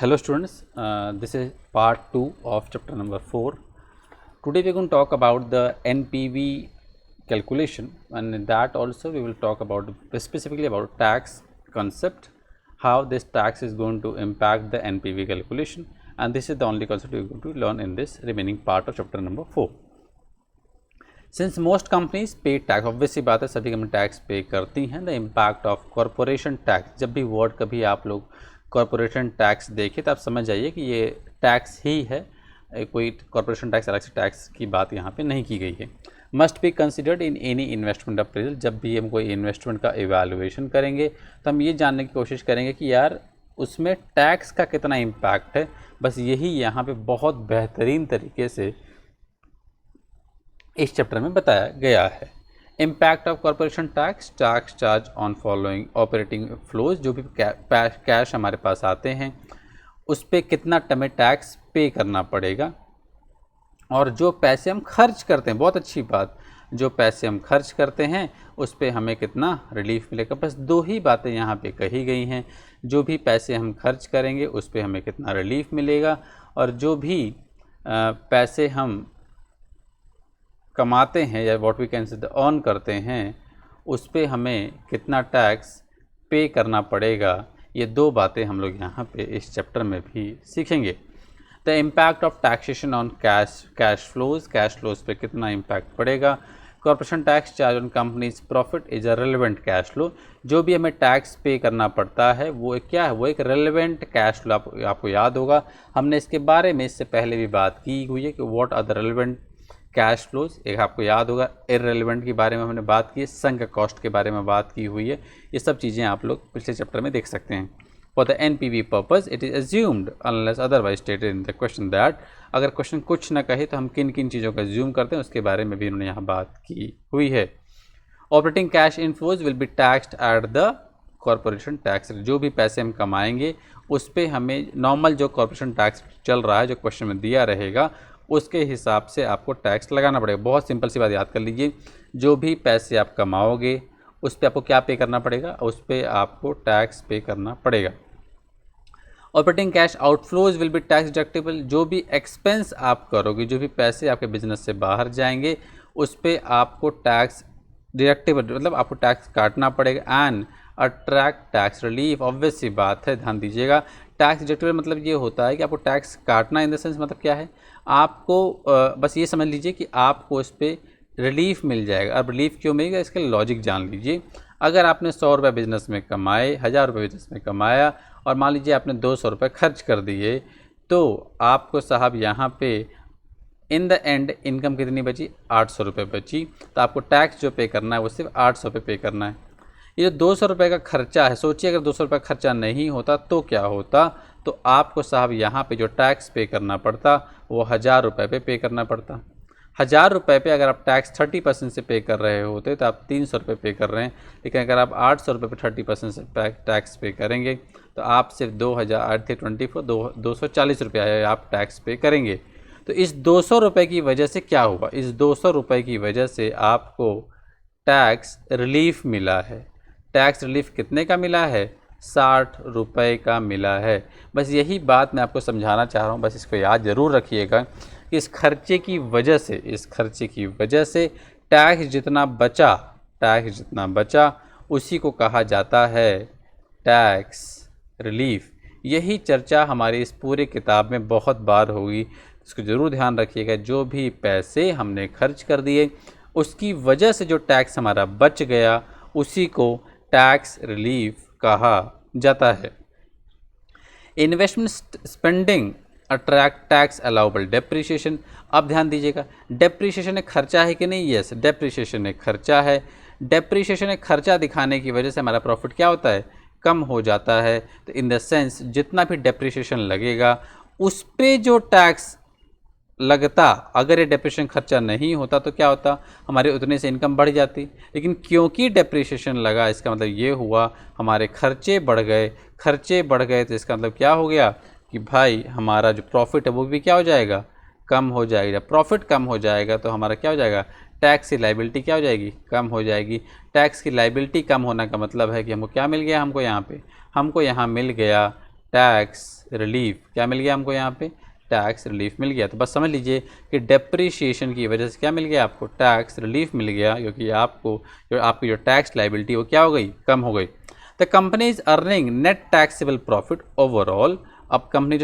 Hello students, this is part 2 of chapter number 4. Today we are going to talk about the NPV calculation, and in that also we will talk about specifically about tax concept, how this tax is going to impact the NPV calculation, and this is the only concept we are going to learn in this remaining part of chapter number 4. Since most companies pay tax, obvious सी बात है सभी company tax पे करती हैं. The impact of corporation tax, जब भी word कभी आप लोग कॉरपोरेशन टैक्स देखें तो आप समझ जाइए कि ये टैक्स ही है, कोई कॉरपोरेशन टैक्स अलग से टैक्स की बात यहाँ पे नहीं की गई है. Must be considered in any investment appraisal, जब भी हम कोई इन्वेस्टमेंट का इवैल्यूएशन करेंगे तो हम ये जानने की कोशिश करेंगे कि यार उसमें टैक्स का कितना इम्पैक्ट है. बस यही यहाँ पे बहुत बेहतरीन तरीके से इस चैप्टर में बताया गया है. Impact of corporation tax, tax charge on following operating flows, जो भी कैश हमारे पास आते हैं उस पर कितना टमे टैक्स पे करना पड़ेगा, और जो पैसे हम खर्च करते हैं, बहुत अच्छी बात, जो पैसे हम खर्च करते हैं उस पर हमें कितना रिलीफ मिलेगा. बस दो ही बातें यहाँ पे कही गई हैं, जो भी पैसे हम खर्च करेंगे उस पर हमें कितना रिलीफ मिलेगा, और जो भी पैसे हम कमाते हैं या what we can say earn करते हैं उस पे हमें कितना टैक्स पे करना पड़ेगा. ये दो बातें हम लोग यहाँ पे इस चैप्टर में भी सीखेंगे. The impact of taxation on cash flows पे कितना इम्पैक्ट पड़ेगा. Corporation tax charge on companies profit is a relevant cash flow, जो भी हमें टैक्स पे करना पड़ता है वो क्या है, वो एक रेलिवेंट कैश फ्लो. आपको याद होगा हमने इसके बारे में इससे पहले भी बात की हुई है कि what are the relevant cash flows. एक आपको याद होगा इररेलेवेंट के बारे में हमने बात की है, संक कॉस्ट के बारे में बात की हुई है. ये सब चीज़ें आप लोग पिछले चैप्टर में देख सकते हैं. For the NPV purpose it is assumed unless otherwise stated in the question that, अगर क्वेश्चन कुछ ना कहे तो हम किन किन चीज़ों का एज्यूम करते हैं उसके बारे में भी उन्होंने यहाँ बात की हुई है. Operating cash inflows will be taxed at the corporation tax, जो भी पैसे हम कमाएंगे उस पर हमें नॉर्मल जो कॉरपोरेशन टैक्स चल रहा है, जो क्वेश्चन में दिया रहेगा उसके हिसाब से आपको टैक्स लगाना पड़ेगा. बहुत सिंपल सी बात याद कर लीजिए, जो भी पैसे आप कमाओगे उस पर आपको क्या पे करना पड़ेगा, उस पर आपको टैक्स पे करना पड़ेगा. Operating cash outflows will be tax deductible, जो भी एक्सपेंस आप करोगे, जो भी पैसे आपके बिजनेस से बाहर जाएंगे उस पर आपको टैक्स डिडक्टेबल मतलब आपको टैक्स काटना पड़ेगा. And attract tax relief, obvious सी बात है, ध्यान दीजिएगा. टैक्स डिडक्टेबल मतलब ये होता है कि आपको टैक्स काटना, इन द सेंस मतलब क्या है, आपको बस ये समझ लीजिए कि आपको इस पर रिलीफ मिल जाएगा. अब रिलीफ क्यों मिलेगा इसका लॉजिक जान लीजिए. अगर आपने 100 रुपये बिज़नेस में कमाए, 1000 रुपये बिज़नेस में कमाया और मान लीजिए आपने 200 रुपये खर्च कर दिए, तो आपको साहब यहाँ पे इन द एंड इनकम कितनी बची, 800 रुपये बची. तो आपको टैक्स जो पे करना है वो सिर्फ 800 रुपये पे करना है. ये जो 200 रुपये का खर्चा है, सोचिए अगर 200 रुपये खर्चा नहीं होता तो क्या होता, तो आपको साहब यहाँ पे जो टैक्स पे करना पड़ता वो 1000 रुपये पे करना पड़ता. 1000 रुपये पे अगर आप टैक्स 30% से पे कर रहे होते तो आप 300 रुपये पे कर रहे हैं. लेकिन अगर आप 800 रुपये पे 30% से टैक्स पे करेंगे तो आप सिर्फ 240 रुपये आप टैक्स पे करेंगे. तो इस 200 रुपये की वजह से क्या हुआ, इस 200 रुपये की वजह से आपको टैक्स रिलीफ मिला है. टैक्स रिलीफ कितने का मिला है, 60 रुपये का मिला है. बस यही बात मैं आपको समझाना चाह रहा हूँ, बस इसको याद ज़रूर रखिएगा कि इस खर्चे की वजह से टैक्स जितना बचा उसी को कहा जाता है टैक्स रिलीफ. यही चर्चा हमारी इस पूरे किताब में बहुत बार होगी, इसको ज़रूर ध्यान रखिएगा. जो भी पैसे हमने खर्च कर दिए उसकी वजह से जो टैक्स हमारा बच गया उसी को टैक्स रिलीफ कहा जाता है. Investment spending attract tax allowable depreciation. अब ध्यान दीजिएगा, डेप्रिसिएशन एक खर्चा है कि नहीं, यस डेप्रिसिएशन एक खर्चा है. डेप्रिसिएशन एक खर्चा दिखाने की वजह से हमारा प्रॉफिट क्या होता है, कम हो जाता है. तो इन द सेंस जितना भी डेप्रिसिएशन लगेगा उस पे जो टैक्स लगता, अगर ये डेप्रिसिएशन खर्चा नहीं होता तो क्या होता, हमारे उतने से इनकम बढ़ जाती. लेकिन क्योंकि डेप्रिसिएशन लगा इसका मतलब ये हुआ हमारे खर्चे बढ़ गए तो इसका मतलब क्या हो गया कि भाई हमारा जो प्रॉफिट है वो भी क्या हो जाएगा, कम हो जाएगा. जब प्रॉफिट कम हो जाएगा तो हमारा क्या हो जाएगा, टैक्स की लाइबिलिटी क्या हो जाएगी, कम हो जाएगी. टैक्स की लाइबिलिटी कम होने का मतलब है कि हमको क्या मिल गया, हमको यहाँ मिल गया टैक्स रिलीफ, क्या मिल गया हमको यहाँ पे, टैक्स रिलीफ मिल गया। तो बस समझ लीजिए कि डेप्रीशिएशन की वजह से क्या मिल गया आपको, टैक्स रिलीफ मिल गया, क्योंकि आपकी जो टैक्स लाइबिलिटी वो क्या हो गई, कम हो गई। The company is earning net taxable profit overall. अब कंपनी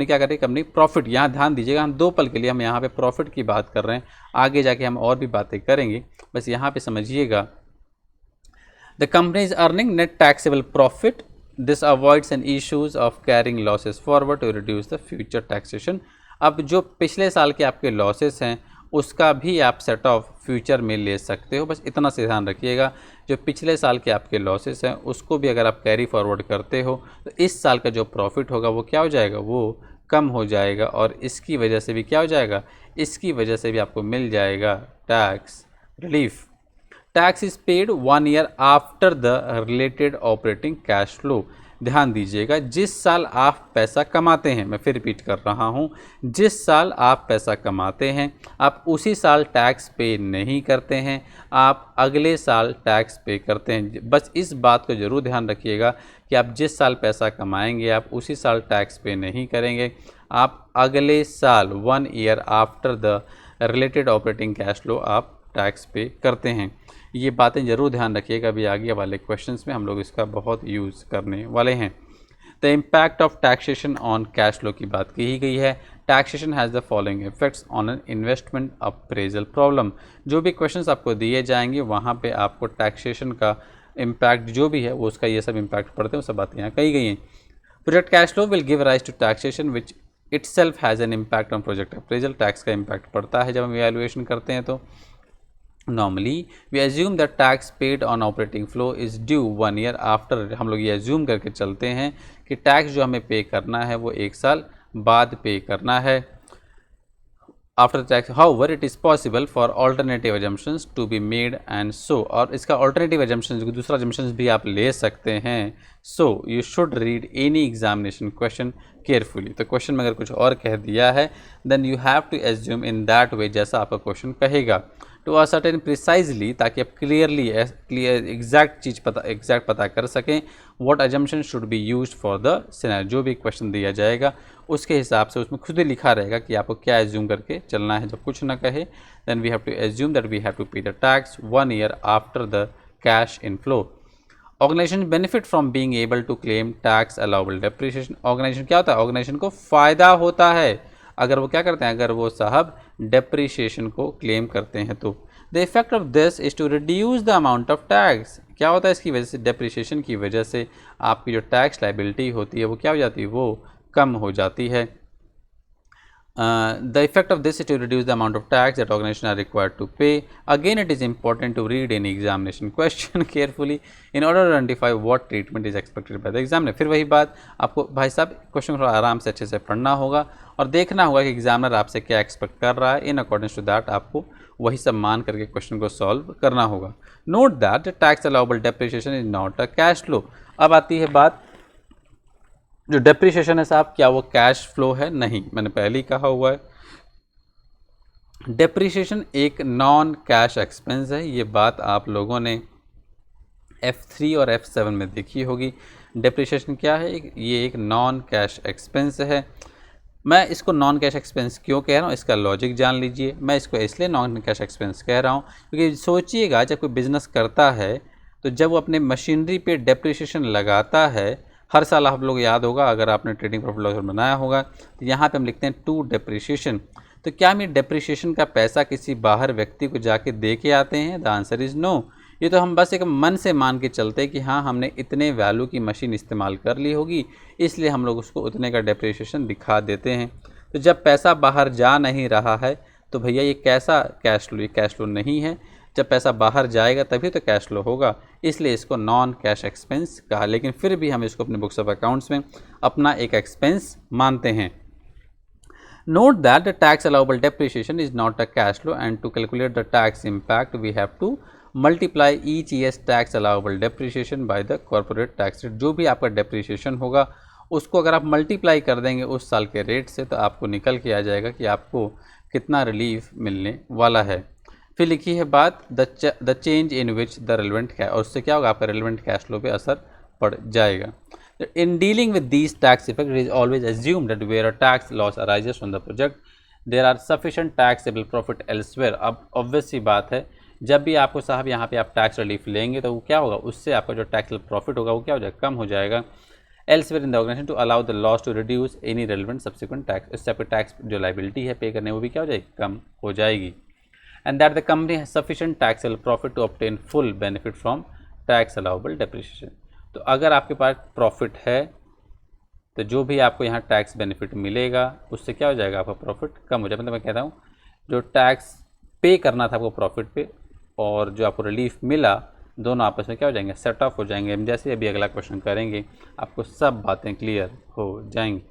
क्या कर रही है, कंपनी प्रॉफिट, यहाँ ध्यान दीजिएगा, हम 2 पल के लिए हम यहाँ पे प्रॉफिट की बात कर रहे हैं, आगे जाके हम और भी बातें करेंगे, बस यहाँ पे समझिएगा। The company is earning net taxable profit, this avoids an issues of carrying losses forward to reduce the future taxation. अब जो पिछले साल के आपके लॉसेस हैं उसका भी आप सेट ऑफ फ्यूचर में ले सकते हो, बस इतना से ध्यान रखिएगा। जो पिछले साल के आपके लॉसेस हैं उसको भी अगर आप कैरी फॉरवर्ड करते हो तो इस साल का जो प्रॉफिट होगा वो क्या हो जाएगा, वो कम हो जाएगा, और इसकी वजह से भी क्या हो जाएगा, इसकी वजह से भी आपको मिल जाएगा tax relief. Tax is paid 1 year after the related operating cash flow. ध्यान दीजिएगा, जिस साल आप पैसा कमाते हैं, मैं फिर रिपीट कर रहा हूँ, जिस साल आप पैसा कमाते हैं आप उसी साल टैक्स पे नहीं करते हैं, आप अगले साल टैक्स पे करते हैं। बस इस बात को ज़रूर ध्यान रखिएगा कि आप जिस साल पैसा कमाएंगे आप उसी साल टैक्स पे नहीं करेंगे, आप अगले साल 1 year after the related operating cash flow आप टैक्स पे करते हैं। ये बातें ज़रूर ध्यान रखिएगा, अभी आगे वाले क्वेश्चंस में हम लोग इसका बहुत यूज़ करने वाले हैं। The impact of taxation on cash flow की बात की ही गई है। Taxation has the following effects on an investment appraisal problem. जो भी क्वेश्चंस आपको दिए जाएंगे वहाँ पे आपको टैक्सेशन का इम्पैक्ट जो भी है वो उसका ये सब इम्पैक्ट पड़ते हैं, वो सब बातें यहाँ कही गई हैं। Project cash flow will give rise to taxation which itself has an impact on project appraisal. Tax का इम्पैक्ट पड़ता है जब हम इवैल्यूएशन करते हैं। तो Normally we assume that tax paid on operating flow is due 1 year after। हम लोग ये assume करके चलते हैं कि टैक्स जो हमें पे करना है वो 1 साल बाद पे करना है। After tax however it is possible for alternative assumptions to be made and so, और इसका alternative assumptions दूसरा assumptions भी आप ले सकते हैं। so you should read any examination question carefully। तो क्वेश्चन में अगर कुछ और कह दिया है then you have to assume in that way जैसा आपका क्वेश्चन कहेगा टू असर्टेन प्रिसाइजली, ताकि आप क्लियर एग्जैक्ट पता कर सकें what assumption should be used for the scenario. जो भी क्वेश्चन दिया जाएगा उसके हिसाब से उसमें खुद ही लिखा रहेगा कि आपको क्या एज्यूम करके चलना है। जब कुछ ना कहे then we have to assume that we have to pay the tax 1 year after the cash inflow. Organization benefit from being able to claim tax allowable depreciation. Organization क्या होता है, ऑर्गेनाइजेशन को फ़ायदा होता है अगर वो क्या करते हैं, अगर वो साहब डेप्रिसिएशन को क्लेम करते हैं। तो the effect of this is to reduce the amount of tax. क्या होता है इसकी वजह से, डेप्रिसिएशन की वजह से आपकी जो टैक्स लाइबिलिटी होती है वो क्या हो जाती है, वो कम हो जाती है। The effect of this is to reduce the amount of tax that organizations are required to pay. Again, it is important to read any examination question carefully in order to identify what treatment is expected by the examiner। फिर वही बात, आपको भाई साहब question थोड़ा आराम से अच्छे से पढ़ना होगा और देखना होगा कि एग्जामिनर आपसे क्या एक्सपेक्ट कर रहा है। इन अकॉर्डिंग टू दैट आपको वही सब मान करके क्वेश्चन को सॉल्व करना होगा। Note that tax allowable depreciation is not a cash flow. अब आती है बात, जो डेप्रिसिएशन है साहब क्या वो कैश फ्लो है? नहीं, मैंने पहले ही कहा हुआ है डेप्रिसिएशन एक नॉन कैश एक्सपेंस है। ये बात आप लोगों ने F3 और F7 में देखी होगी। डेप्रिसिएशन क्या है, ये एक नॉन कैश एक्सपेंस है। मैं इसको नॉन कैश एक्सपेंस क्यों कह रहा हूँ, इसका लॉजिक जान लीजिए। मैं इसको इसलिए नॉन कैश एक्सपेंस कह रहा हूँ क्योंकि सोचिएगा जब कोई बिज़नेस करता है तो जब वो अपने मशीनरी पे डेप्रिसिएशन लगाता है, हर साल आप लोग याद होगा अगर आपने ट्रेडिंग प्रॉफिट लॉस बनाया होगा तो यहाँ पे हम लिखते हैं टू डेप्रिसिएशन। तो क्या हम ये डेप्रिसिएशन का पैसा किसी बाहर व्यक्ति को जाके दे के आते हैं? The answer is no. ये तो हम बस एक मन से मान के चलते हैं कि हाँ हमने इतने वैल्यू की मशीन इस्तेमाल कर ली होगी इसलिए हम लोग उसको उतने का डेप्रिसिएशन दिखा देते हैं। तो जब पैसा बाहर जा नहीं रहा है तो भैया ये कैसा कैश फ्लो, ये कैश फ्लो नहीं है। जब पैसा बाहर जाएगा तभी तो कैश फ्लो होगा, इसलिए इसको नॉन कैश एक्सपेंस कहा। लेकिन फिर भी हम इसको अपने बुक्स ऑफ अकाउंट्स में अपना एक एक्सपेंस मानते हैं। Note that the tax allowable depreciation is not a cash flow and to calculate the tax impact we have to multiply each year's tax allowable depreciation by the corporate tax rate. जो भी आपका depreciation होगा उसको अगर आप multiply कर देंगे उस साल के रेट से तो आपको निकल के आ जाएगा कि आपको कितना रिलीफ मिलने वाला है। फिर लिखी है बात the change in which the relevant cash, और उससे क्या होगा आपका रेलेवेंट कैश फ्लो पे असर पड़ जाएगा। In dealing with these tax effects, it is always assumed that where a tax loss arises from the project, there are sufficient taxable profit elsewhere. अब ऑब्वियस सी बात है, जब भी आपको साहब यहाँ पे आप टैक्स रिलीफ लेंगे तो वो क्या होगा, उससे आपका जो टैक्सेबल प्रॉफिट होगा वो क्या हो जाएगा, कम हो जाएगा। Elsewhere in the organisation to allow the loss to reduce any relevant subsequent tax, इससे आपकी टैक्स जो लाइबिलिटी है पे करने वो भी क्या हो जाएगी, कम हो जाएगी। And that the company has sufficient taxable profit to obtain full benefit from tax allowable depreciation. तो अगर आपके पास प्रॉफिट है तो जो भी आपको यहाँ टैक्स बेनिफिट मिलेगा उससे क्या हो जाएगा, आपका प्रॉफिट कम हो जाएगा। मतलब मैं कहता हूँ जो टैक्स पे करना था आपको प्रॉफिट पे और जो आपको रिलीफ मिला, दोनों आपस में क्या हो जाएंगे, सेट ऑफ हो जाएंगे। हम जैसे अभी अगला क्वेश्चन करेंगे आपको सब बातें क्लियर हो जाएंगी।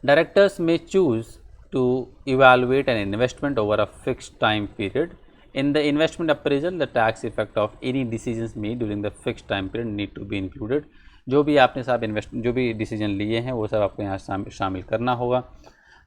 Directors may choose to evaluate an investment over a fixed time period. In the investment appraisal, the tax effect of any decisions made during the fixed time period need to be included. जो भी आपने साहब जो भी decision लिए हैं वो सब आपको यहाँ शामिल करना होगा।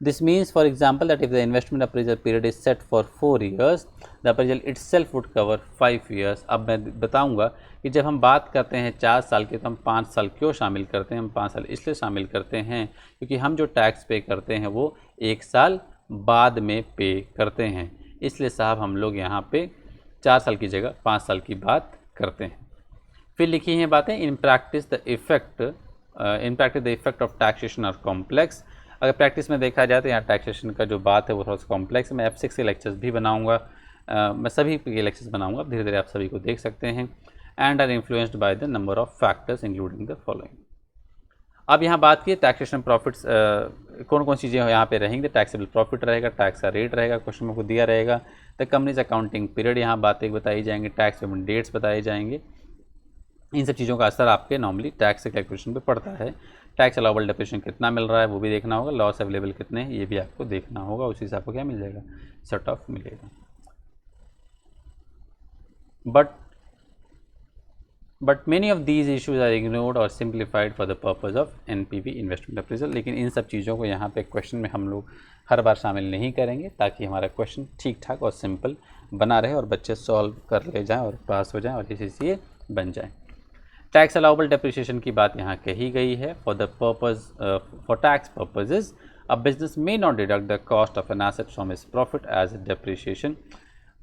This means, for example, that if the investment appraisal period is set for 4 years, the appraisal itself would cover 5 years. अब मैं बताऊंगा कि जब हम बात करते हैं 4 साल के तो हम 5 साल क्यों शामिल करते हैं। हम 5 साल इसलिए शामिल करते हैं क्योंकि हम जो टैक्स पे करते हैं वो 1 साल बाद में पे करते हैं, इसलिए साहब हम लोग यहाँ पे 4 साल की जगह 5 साल की बात करते हैं। फिर लिखी हैं बातें, in practice the effect of taxation are complex. अगर प्रैक्टिस में देखा जाए तो यहाँ टैक्सेशन का जो बात है वो थोड़ा सा कॉम्प्लेक्स है। मैं F6 के लेक्चर्स भी बनाऊँगा, मैं सभी के लेक्चर्स बनाऊँगा, धीरे धीरे आप सभी को देख सकते हैं। And are influenced by the number of factors including the following. अब यहाँ बात की टैक्सेशन प्रॉफिट्स, कौन कौन सी चीज़ें यहाँ पे रहेंगी। टैक्सेबल प्रॉफिट रहेगा, टैक्स का रेट रहेगा, क्वेश्चन में को दिया रहेगा। द कंपनीज अकाउंटिंग पीरियड यहाँ बातें बताई जाएंगी, टैक्स पेमेंट डेट्स बताए जाएंगे। इन सब चीज़ों का असर आपके नॉर्मली टैक्स के कैलकुलेशन पे पड़ता है। टैक्स अलाउबल डेप्रिसिएशन कितना मिल रहा है वो भी देखना होगा, लॉस अवेलेबल कितने हैं ये भी आपको देखना होगा, उसी से आपको क्या मिल जाएगा, सेट ऑफ मिलेगा। But many of these issues are ignored और simplified for the purpose of NPV investment appraisal. लेकिन इन सब चीज़ों को यहाँ पे क्वेश्चन में हम लोग हर बार शामिल नहीं करेंगे ताकि हमारा क्वेश्चन ठीक ठाक और सिंपल बना रहे और बच्चे सॉल्व कर ले जाएँ और पास हो जाएँ और इसी से बन जाएँ। टैक्स अलाउबल डेप्रिसिएशन की बात यहाँ कही गई है। For tax purposes a business may not deduct the cost of an asset from its profit as depreciation.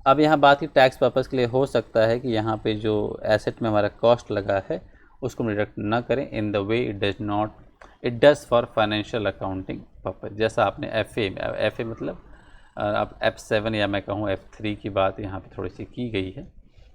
अब यहाँ बात की टैक्स पर्पज़ के लिए हो सकता है कि यहाँ पे जो एसेट में हमारा कॉस्ट लगा है उसको डिडक्ट ना करें in the way it does for financial accounting purpose. जैसा आपने एफ ए मतलब अब F7 या मैं कहूँ F3 की बात यहाँ पे थोड़ी सी की गई है,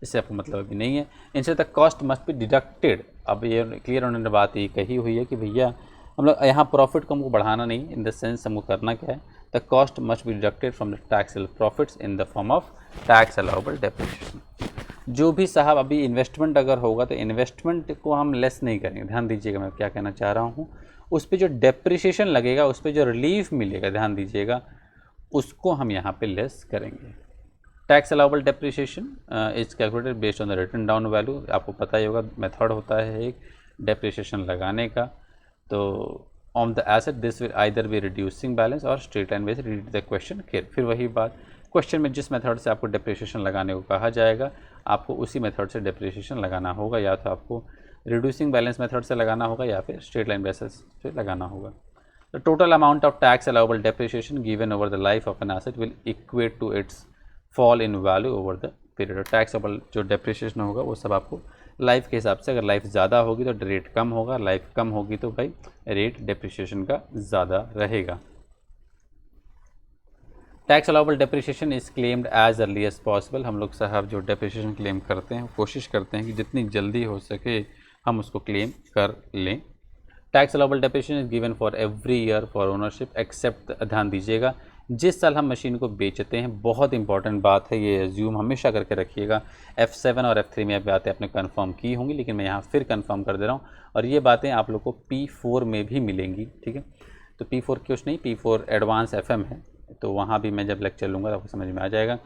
इससे आपको मतलब अभी नहीं है। इनसे the cost must be deducted. अब ये क्लियर उन्होंने बात ये कही हुई है कि भैया हम लोग यहाँ प्रॉफिट को हमको बढ़ाना नहीं, इन द सेंस हमको करना क्या है, the cost must be deducted from the taxable profits in the form of tax allowable depreciation. जो भी साहब अभी इन्वेस्टमेंट अगर होगा तो इन्वेस्टमेंट को हम लेस नहीं करेंगे, ध्यान दीजिएगा मैं क्या कहना चाह रहा हूँ। उस पर जो डेप्रिसिएशन लगेगा, उस पर जो रिलीफ मिलेगा, ध्यान दीजिएगा, उसको हम यहाँ पे लेस करेंगे। Tax allowable depreciation is calculated based on the written down value. आपको पता ही होगा मेथड होता है एक डेप्रिसिएशन लगाने का। तो on the asset this will either be reducing balance और straight line base. Read the question care. फिर वही बात, क्वेश्चन में जिस मेथड से आपको डेप्रिसिएशन लगाने को कहा जाएगा आपको उसी मेथड से डेप्रिसिएशन लगाना होगा, या तो आपको रिड्यूसिंग बैलेंस मेथड से लगाना होगा या फिर स्ट्रेट लाइन बेसिस से लगाना होगा। The total amount of tax allowable depreciation given over the life of an asset will equate to its fall in value over the period. Taxable जो depreciation होगा वो सब आपको लाइफ के हिसाब से, अगर लाइफ ज़्यादा होगी तो रेट कम होगा, लाइफ कम होगी तो भाई रेट डेप्रिसिएशन का ज़्यादा रहेगा। Tax allowable depreciation is claimed as early as possible. हम लोग साहब जो डेप्रिसिएशन क्लेम करते हैं कोशिश करते हैं कि जितनी जल्दी हो सके हम उसको क्लेम कर लें। Tax allowable depreciation is given for every year of ownership except, ध्यान दीजिएगा, जिस साल हम मशीन को बेचते हैं, बहुत इंपॉर्टेंट बात है, ये एज्यूम हमेशा करके रखिएगा। F7 और F3 में बातें आपने कंफर्म की होंगी, लेकिन मैं यहाँ फिर कंफर्म कर दे रहा हूँ और ये बातें आप लोग को P4 में भी मिलेंगी, ठीक है। तो P4 कुछ नहीं, P4 एडवांस FM है, तो वहाँ भी मैं जब लेक्चर लूँगा तो आपको समझ में आ जाएगा।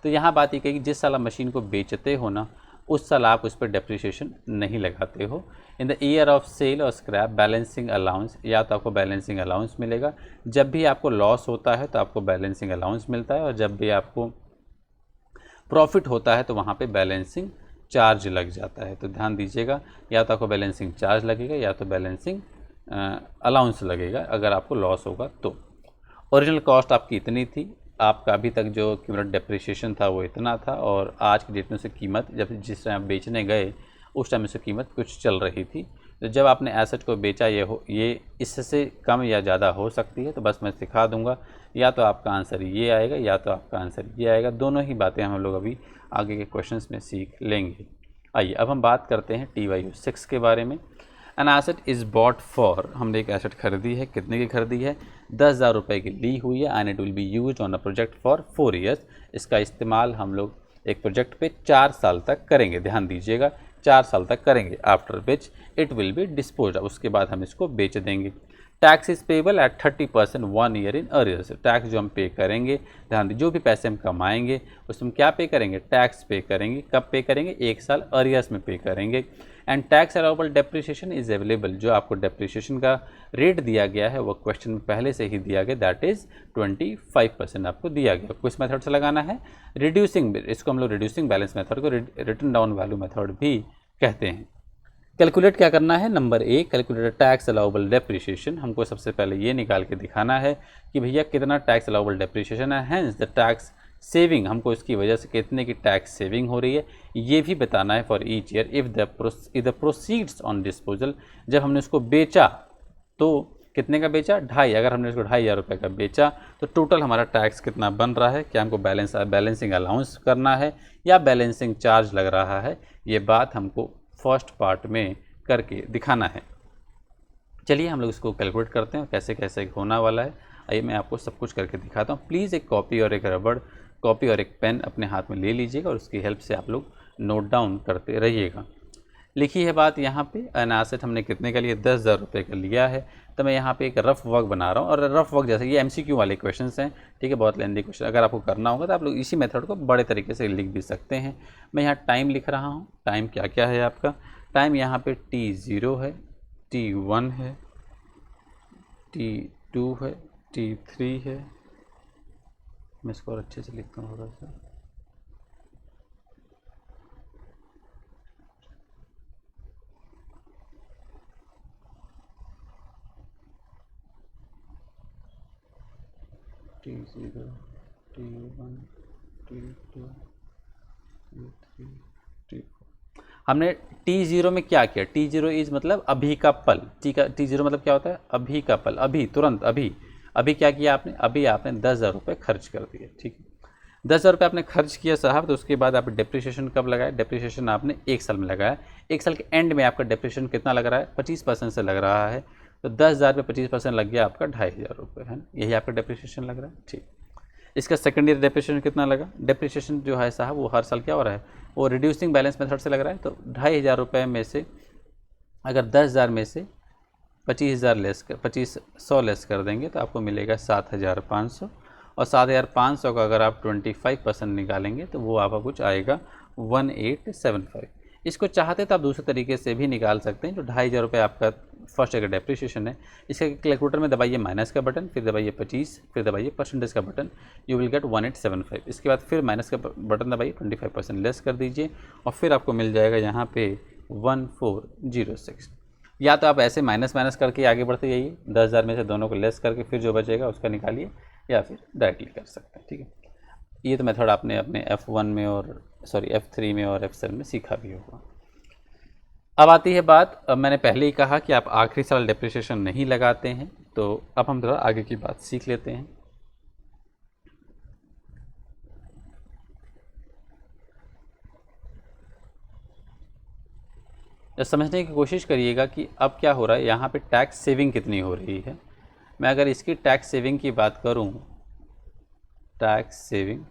तो यहाँ बात ये कही, जिस साल आप मशीन को बेचते हो ना, उस साल आप उस पर डेप्रिसिएशन नहीं लगाते हो। In the year of sale और स्क्रैप बैलेंसिंग अलाउंस, या तो आपको बैलेंसिंग अलाउंस मिलेगा, जब भी आपको लॉस होता है तो आपको बैलेंसिंग अलाउंस मिलता है, और जब भी आपको प्रॉफिट होता है तो वहाँ पे बैलेंसिंग चार्ज लग जाता है। तो ध्यान दीजिएगा, या तो आपको बैलेंसिंग चार्ज लगेगा या तो बैलेंसिंग अलाउंस लगेगा अगर आपको लॉस होगा तो। ओरिजिनल कॉस्ट आपकी इतनी थी, आपका अभी तक जो क्यूमुलेटिव डेप्रिसिएशन था वो इतना था, और आज की डेट में उसकी कीमत जब जिस टाइम आप बेचने गए उस टाइम उसकी कीमत कुछ चल रही थी। तो जब आपने एसेट को बेचा ये इससे कम या ज़्यादा हो सकती है। तो बस मैं सिखा दूंगा, या तो आपका आंसर ये आएगा या तो आपका आंसर ये आएगा। दोनों ही बातें हम लोग अभी आगे के क्वेश्चंस में सीख लेंगे। आइए अब हम बात करते हैं TYU 6 के बारे में। An asset is bought for, हमने एक एसेट खरीदी है, कितने की खरीदी है? 10,000 रुपये की ली हुई है। And it will be use on a project for 4 years. इसका इस्तेमाल हम लोग एक प्रोजेक्ट पे 4 साल तक करेंगे। ध्यान दीजिएगा, 4 साल तक करेंगे। After which it will be dispose, उसके बाद हम इसको बेच देंगे। Tax is payable eight 30% 1 year in arrears. Tax जो हम पे करेंगे, ध्यान दीजिए, जो भी पैसे हम कमाएंगे उसमें क्या पे करेंगे? टैक्स पे करेंगे। कब पे करेंगे? 1 साल अरियर्स में पे करेंगे। And tax allowable depreciation is available, जो आपको डेप्रिसिएशन का रेट दिया गया है वो क्वेश्चन में पहले से ही दिया गया, दैट इज़ 25% आपको दिया गया। किस मेथड से लगाना है? रिड्यूसिंग, इसको हम लोग रिड्यूसिंग बैलेंस मेथड को रिटर्न डाउन वैल्यू मेथड भी कहते हैं। कैलकुलेट क्या करना है? Number 1, calculate tax allowable depreciation. हमको सबसे पहले ये निकाल के दिखाना है कि भैया कितना टैक्स अलाउबल डेप्रिसिएशन है, हैंस द टैक्स सेविंग, हमको इसकी वजह से कितने की टैक्स सेविंग हो रही है ये भी बताना है for each year. If the proceeds on disposal, जब हमने उसको बेचा तो कितने का बेचा? 2.5। अगर हमने इसको 2,500 रुपये का बेचा तो टोटल हमारा टैक्स कितना बन रहा है? क्या हमको बैलेंसिंग अलाउंस करना है या बैलेंसिंग चार्ज लग रहा है? ये बात हमको फर्स्ट पार्ट में करके दिखाना है। चलिए हम लोग इसको कैलकुलेट करते हैं कैसे कैसे होना वाला है। आइए मैं आपको सब कुछ करके दिखाता हूँ। प्लीज़ एक कॉपी और एक रबड़, कॉपी और एक पेन अपने हाथ में ले लीजिएगा और उसकी हेल्प से आप लोग नोट डाउन करते रहिएगा। लिखी है बात यहाँ पे, एन एसेट हमने कितने का लिया? 10,000 रुपये का लिया है। तो मैं यहाँ पे एक रफ वर्क बना रहा हूँ, और रफ वर्क जैसे ये MCQ वाले क्वेश्चंस हैं, ठीक है, बहुत लेंदी क्वेश्चन। अगर आपको करना होगा तो आप लोग इसी मेथड को बड़े तरीके से लिख भी सकते हैं। मैं यहाँ टाइम लिख रहा हूँ। टाइम क्या क्या है आपका? टाइम यहाँ पे T0 है, T1 है, T2 है, T3 है। मैं इसको और अच्छे से लिखता हूँ थोड़ा सा। T0, T1, T2, T3, T4। हमने T0 में क्या किया? T0 इज मतलब अभी का पल। T0 मतलब क्या होता है? अभी का पल, अभी, तुरंत, अभी। अभी क्या किया आपने? अभी आपने 10,000 रुपये खर्च कर दिए, ठीक है। 10,000 रुपये आपने खर्च किया साहब, तो उसके बाद आप डेप्रिसिएशन कब लगाया? डेप्रिसिएशन आपने 1 साल में लगाया। 1 साल के एंड में आपका डेप्रिसिएशन कितना लग रहा है? 25% से लग रहा है। तो 10,000 पे 25% लग गया आपका 2,500 रुपये, है ना? यही आपका डेप्रिसिएशन लग रहा है, ठीक। इसका सेकेंड ईयर डेप्रिसिएशन कितना लगा? डेप्रिसिएशन जो है साहब वो हर साल क्या हो रहा है? वो रिड्यूसिंग बैलेंस मेथड से लग रहा है। तो 2,500 रुपये में से अगर 10,000 में से 25,000 लेस कर 2500 लेस कर देंगे तो आपको मिलेगा 7,500। और 7,500 का अगर आप 25% निकालेंगे तो वो आपका कुछ आएगा 1875। इसको चाहते तो आप दूसरे तरीके से भी निकाल सकते हैं। जो 2,500 रुपये आपका फर्स्ट ईयर का डेप्रिसिएशन है, इसके कैलकुलेटर में दबाइए माइनस का बटन, फिर दबाइए 25, फिर दबाइए परसेंटेज का बटन, यू विल गेट 1875। इसके बाद फिर माइनस का बटन दबाइए, 25% लेस कर दीजिए और फिर आपको मिल जाएगा यहाँ पे 1406। या तो आप ऐसे माइनस माइनस करके आगे बढ़ते जाइए, 10,000 में से दोनों को लेस करके फिर जो बचेगा उसका निकालिए, या फिर डायरेक्टली कर सकते हैं, ठीक है। ये तो मेथड आपने अपने F1 में और F3 में और F7 में सीखा भी होगा। अब आती है बात, अब मैंने पहले ही कहा कि आप आखिरी साल डेप्रिसिएशन नहीं लगाते हैं, तो अब हम थोड़ा आगे की बात सीख लेते हैं। समझने की कोशिश करिएगा कि अब क्या हो रहा है, यहाँ पे टैक्स सेविंग कितनी हो रही है। मैं अगर इसकी टैक्स सेविंग की बात करूँ, टैक्स सेविंग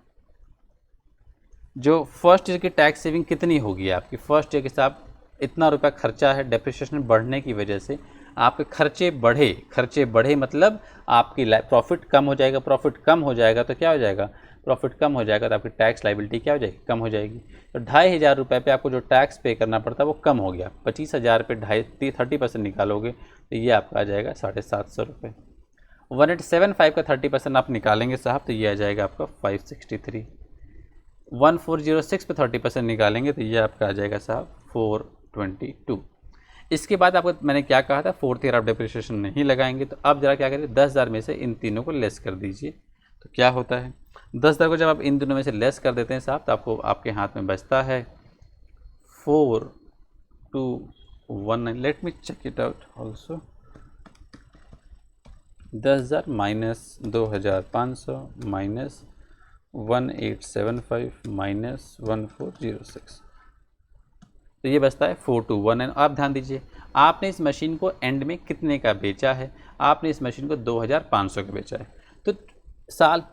जो फर्स्ट ईयर की टैक्स सेविंग कितनी होगी आपकी? फर्स्ट ईयर के साथ इतना रुपया खर्चा है, डेप्रिसिएशन बढ़ने की वजह से आपके खर्चे बढ़े मतलब आपकी प्रॉफिट कम हो जाएगा। प्रॉफिट कम हो जाएगा तो क्या हो जाएगा? प्रॉफिट कम हो जाएगा तो आपकी टैक्स लाइबिलिटी क्या हो जाएगी? कम हो जाएगी। तो 2,500 रुपये पे आपको जो टैक्स पे करना पड़ता है वो कम हो गया। 25,000 पे 30% निकालोगे तो ये आपका आ जाएगा 750 रुपये। 1875 का 30% आप निकालेंगे साहब तो ये आ जाएगा आपका 563। 1406 पे 30% निकालेंगे तो ये आपका आ जाएगा साहब 422। इसके बाद आपको मैंने क्या कहा था, 4th ईयर आप डेप्रिसिएशन नहीं लगाएंगे। तो अब जरा क्या करिए, 10,000 में से इन तीनों को लेस कर दीजिए। तो क्या होता है, 10,000 को जब आप इन दोनों में से लेस कर देते हैं साहब, तो आपको आपके हाथ में बचता है 4219। Let me check it out also. 10,000 minus 2,500 minus 1875 minus 1406, तो ये बचता है 4219। आप ध्यान दीजिए, आपने इस मशीन को एंड में कितने का बेचा है, आपने इस मशीन को 2,500 का बेचा है। तो साल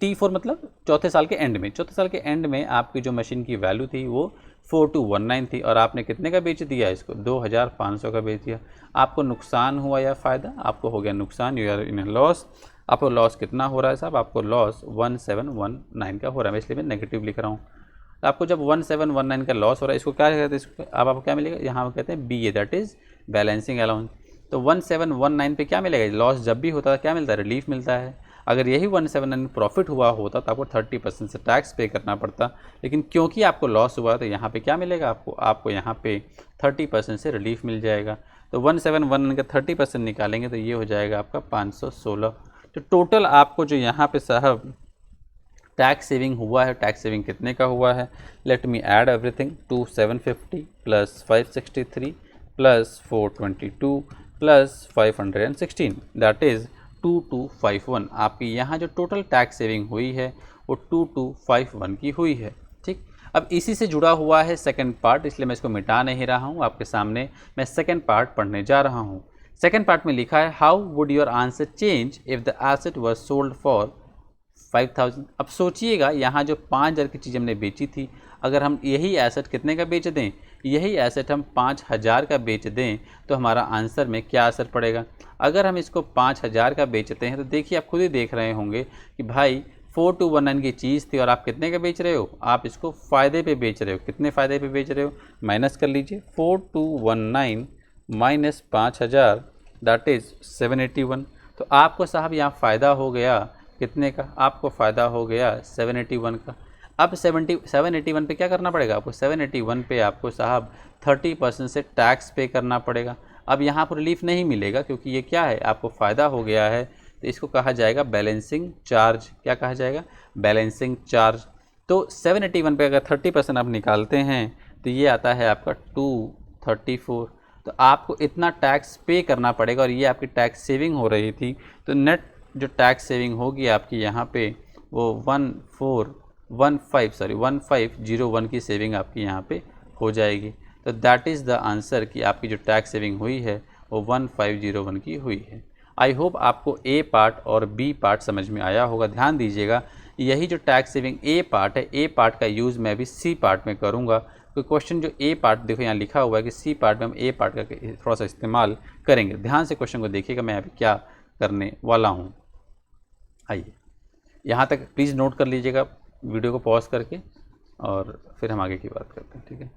T4 मतलब चौथे साल के एंड में, चौथे साल के एंड में आपकी जो मशीन की वैल्यू थी वो 4219 थी, और आपने कितने का बेच दिया, इसको 2,500 का बेच दिया। आपको नुकसान हुआ या फ़ायदा, आपको हो गया नुकसान, यू आर इन लॉस। आपको लॉस कितना हो रहा है साहब, आपको लॉस 1719 का हो रहा है, इसलिए मैं नेगेटिव लिख रहा हूँ। तो आपको जब 1719 का लॉस हो रहा है, इसको क्या कहते हैं, इसको अब आपको क्या मिलेगा, यहाँ कहते हैं BA, that is balancing allowance. तो 1719 पे क्या मिलेगा, लॉस जब भी होता है क्या मिलता है, रिलीफ मिलता है। अगर यही 1719 प्रॉफिट हुआ होता तो आपको 30% से टैक्स पे करना पड़ता, लेकिन क्योंकि आपको लॉस हुआ तो यहाँ पे क्या मिलेगा आपको यहाँ पे 30% से रिलीफ मिल जाएगा। तो 1719 का 30% निकालेंगे तो ये हो जाएगा आपका 516। तो टोटल आपको जो यहाँ पे साहब टैक्स सेविंग हुआ है, टैक्स सेविंग कितने का हुआ है, let me add everything, 2750 plus 563 plus 422 plus 516, that is 2251। आपकी यहाँ जो टोटल टैक्स सेविंग हुई है वो 2251 की हुई है। ठीक, अब इसी से जुड़ा हुआ है सेकंड पार्ट, इसलिए मैं इसको मिटा नहीं रहा हूँ, आपके सामने मैं सेकंड पार्ट पढ़ने जा रहा हूँ। सेकंड पार्ट में लिखा है, how would your answer change if the asset was sold for 5000। अब सोचिएगा, यहाँ जो 5,000 की चीज़ हमने बेची थी, अगर हम यही एसेट कितने का बेच दें, यही एसेट हम 5,000 का बेच दें तो हमारा आंसर में क्या असर पड़ेगा। अगर हम इसको 5,000 का बेचते हैं तो देखिए, आप खुद ही देख रहे होंगे कि भाई 4219 की चीज़ थी और आप कितने का बेच रहे हो, आप इसको फ़ायदे पे बेच रहे हो। कितने फ़ायदे पे बेच रहे हो, माइनस कर लीजिए, 4219 माइनस 5,000 दैट इज़ 781। तो आपको साहब यहाँ फ़ायदा हो गया कितने का, आपको फ़ायदा हो गया 781 का। अब 781 पे क्या करना पड़ेगा आपको, 781 पे आपको साहब 30% से टैक्स पे करना पड़ेगा। अब यहाँ पर रिलीफ नहीं मिलेगा क्योंकि ये क्या है, आपको फ़ायदा हो गया है, तो इसको कहा जाएगा बैलेंसिंग चार्ज। क्या कहा जाएगा, बैलेंसिंग चार्ज। तो 781 पे अगर 30% आप निकालते हैं तो ये आता है आपका 234। तो आपको इतना टैक्स पे करना पड़ेगा और ये आपकी टैक्स सेविंग हो रही थी। तो नेट जो टैक्स सेविंग होगी आपकी यहाँ पे वो 1501 की सेविंग आपकी यहाँ पे हो जाएगी। तो दैट इज़ द आंसर कि आपकी जो टैक्स सेविंग हुई है वो 1501 की हुई है। आई होप आपको ए पार्ट और बी पार्ट समझ में आया होगा। ध्यान दीजिएगा, यही जो टैक्स सेविंग ए पार्ट है, ए पार्ट का यूज़ मैं भी सी पार्ट में करूँगा। तो क्वेश्चन जो ए पार्ट देखो यहाँ लिखा हुआ है कि सी पार्ट में हम ए पार्ट का थोड़ा सा इस्तेमाल करेंगे। ध्यान से क्वेश्चन को देखिएगा, मैं अभी क्या करने वाला हूँ। आइए, यहाँ तक प्लीज़ नोट कर लीजिएगा वीडियो को पॉज करके, और फिर हम आगे की बात करते हैं। ठीक है,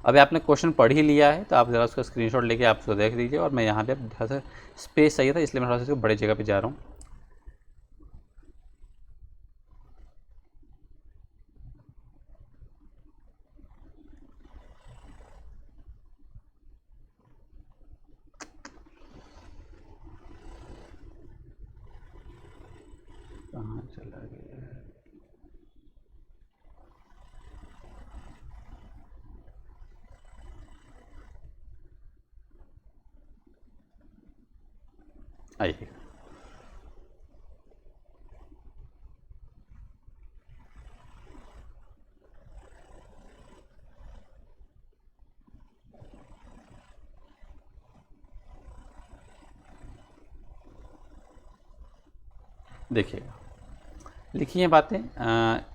अभी आपने क्वेश्चन पढ़ ही लिया है तो आप ज़रा उसका स्क्रीनशॉट लेके आप उसको देख लीजिए। और मैं यहाँ पे थोड़ा सा स्पेस चाहिए था इसलिए मैं थोड़ा सा इसको बड़ी जगह पे जा रहा हूँ। कहाँ चला गया, आइए। देखिएगा, लिखिए बातें।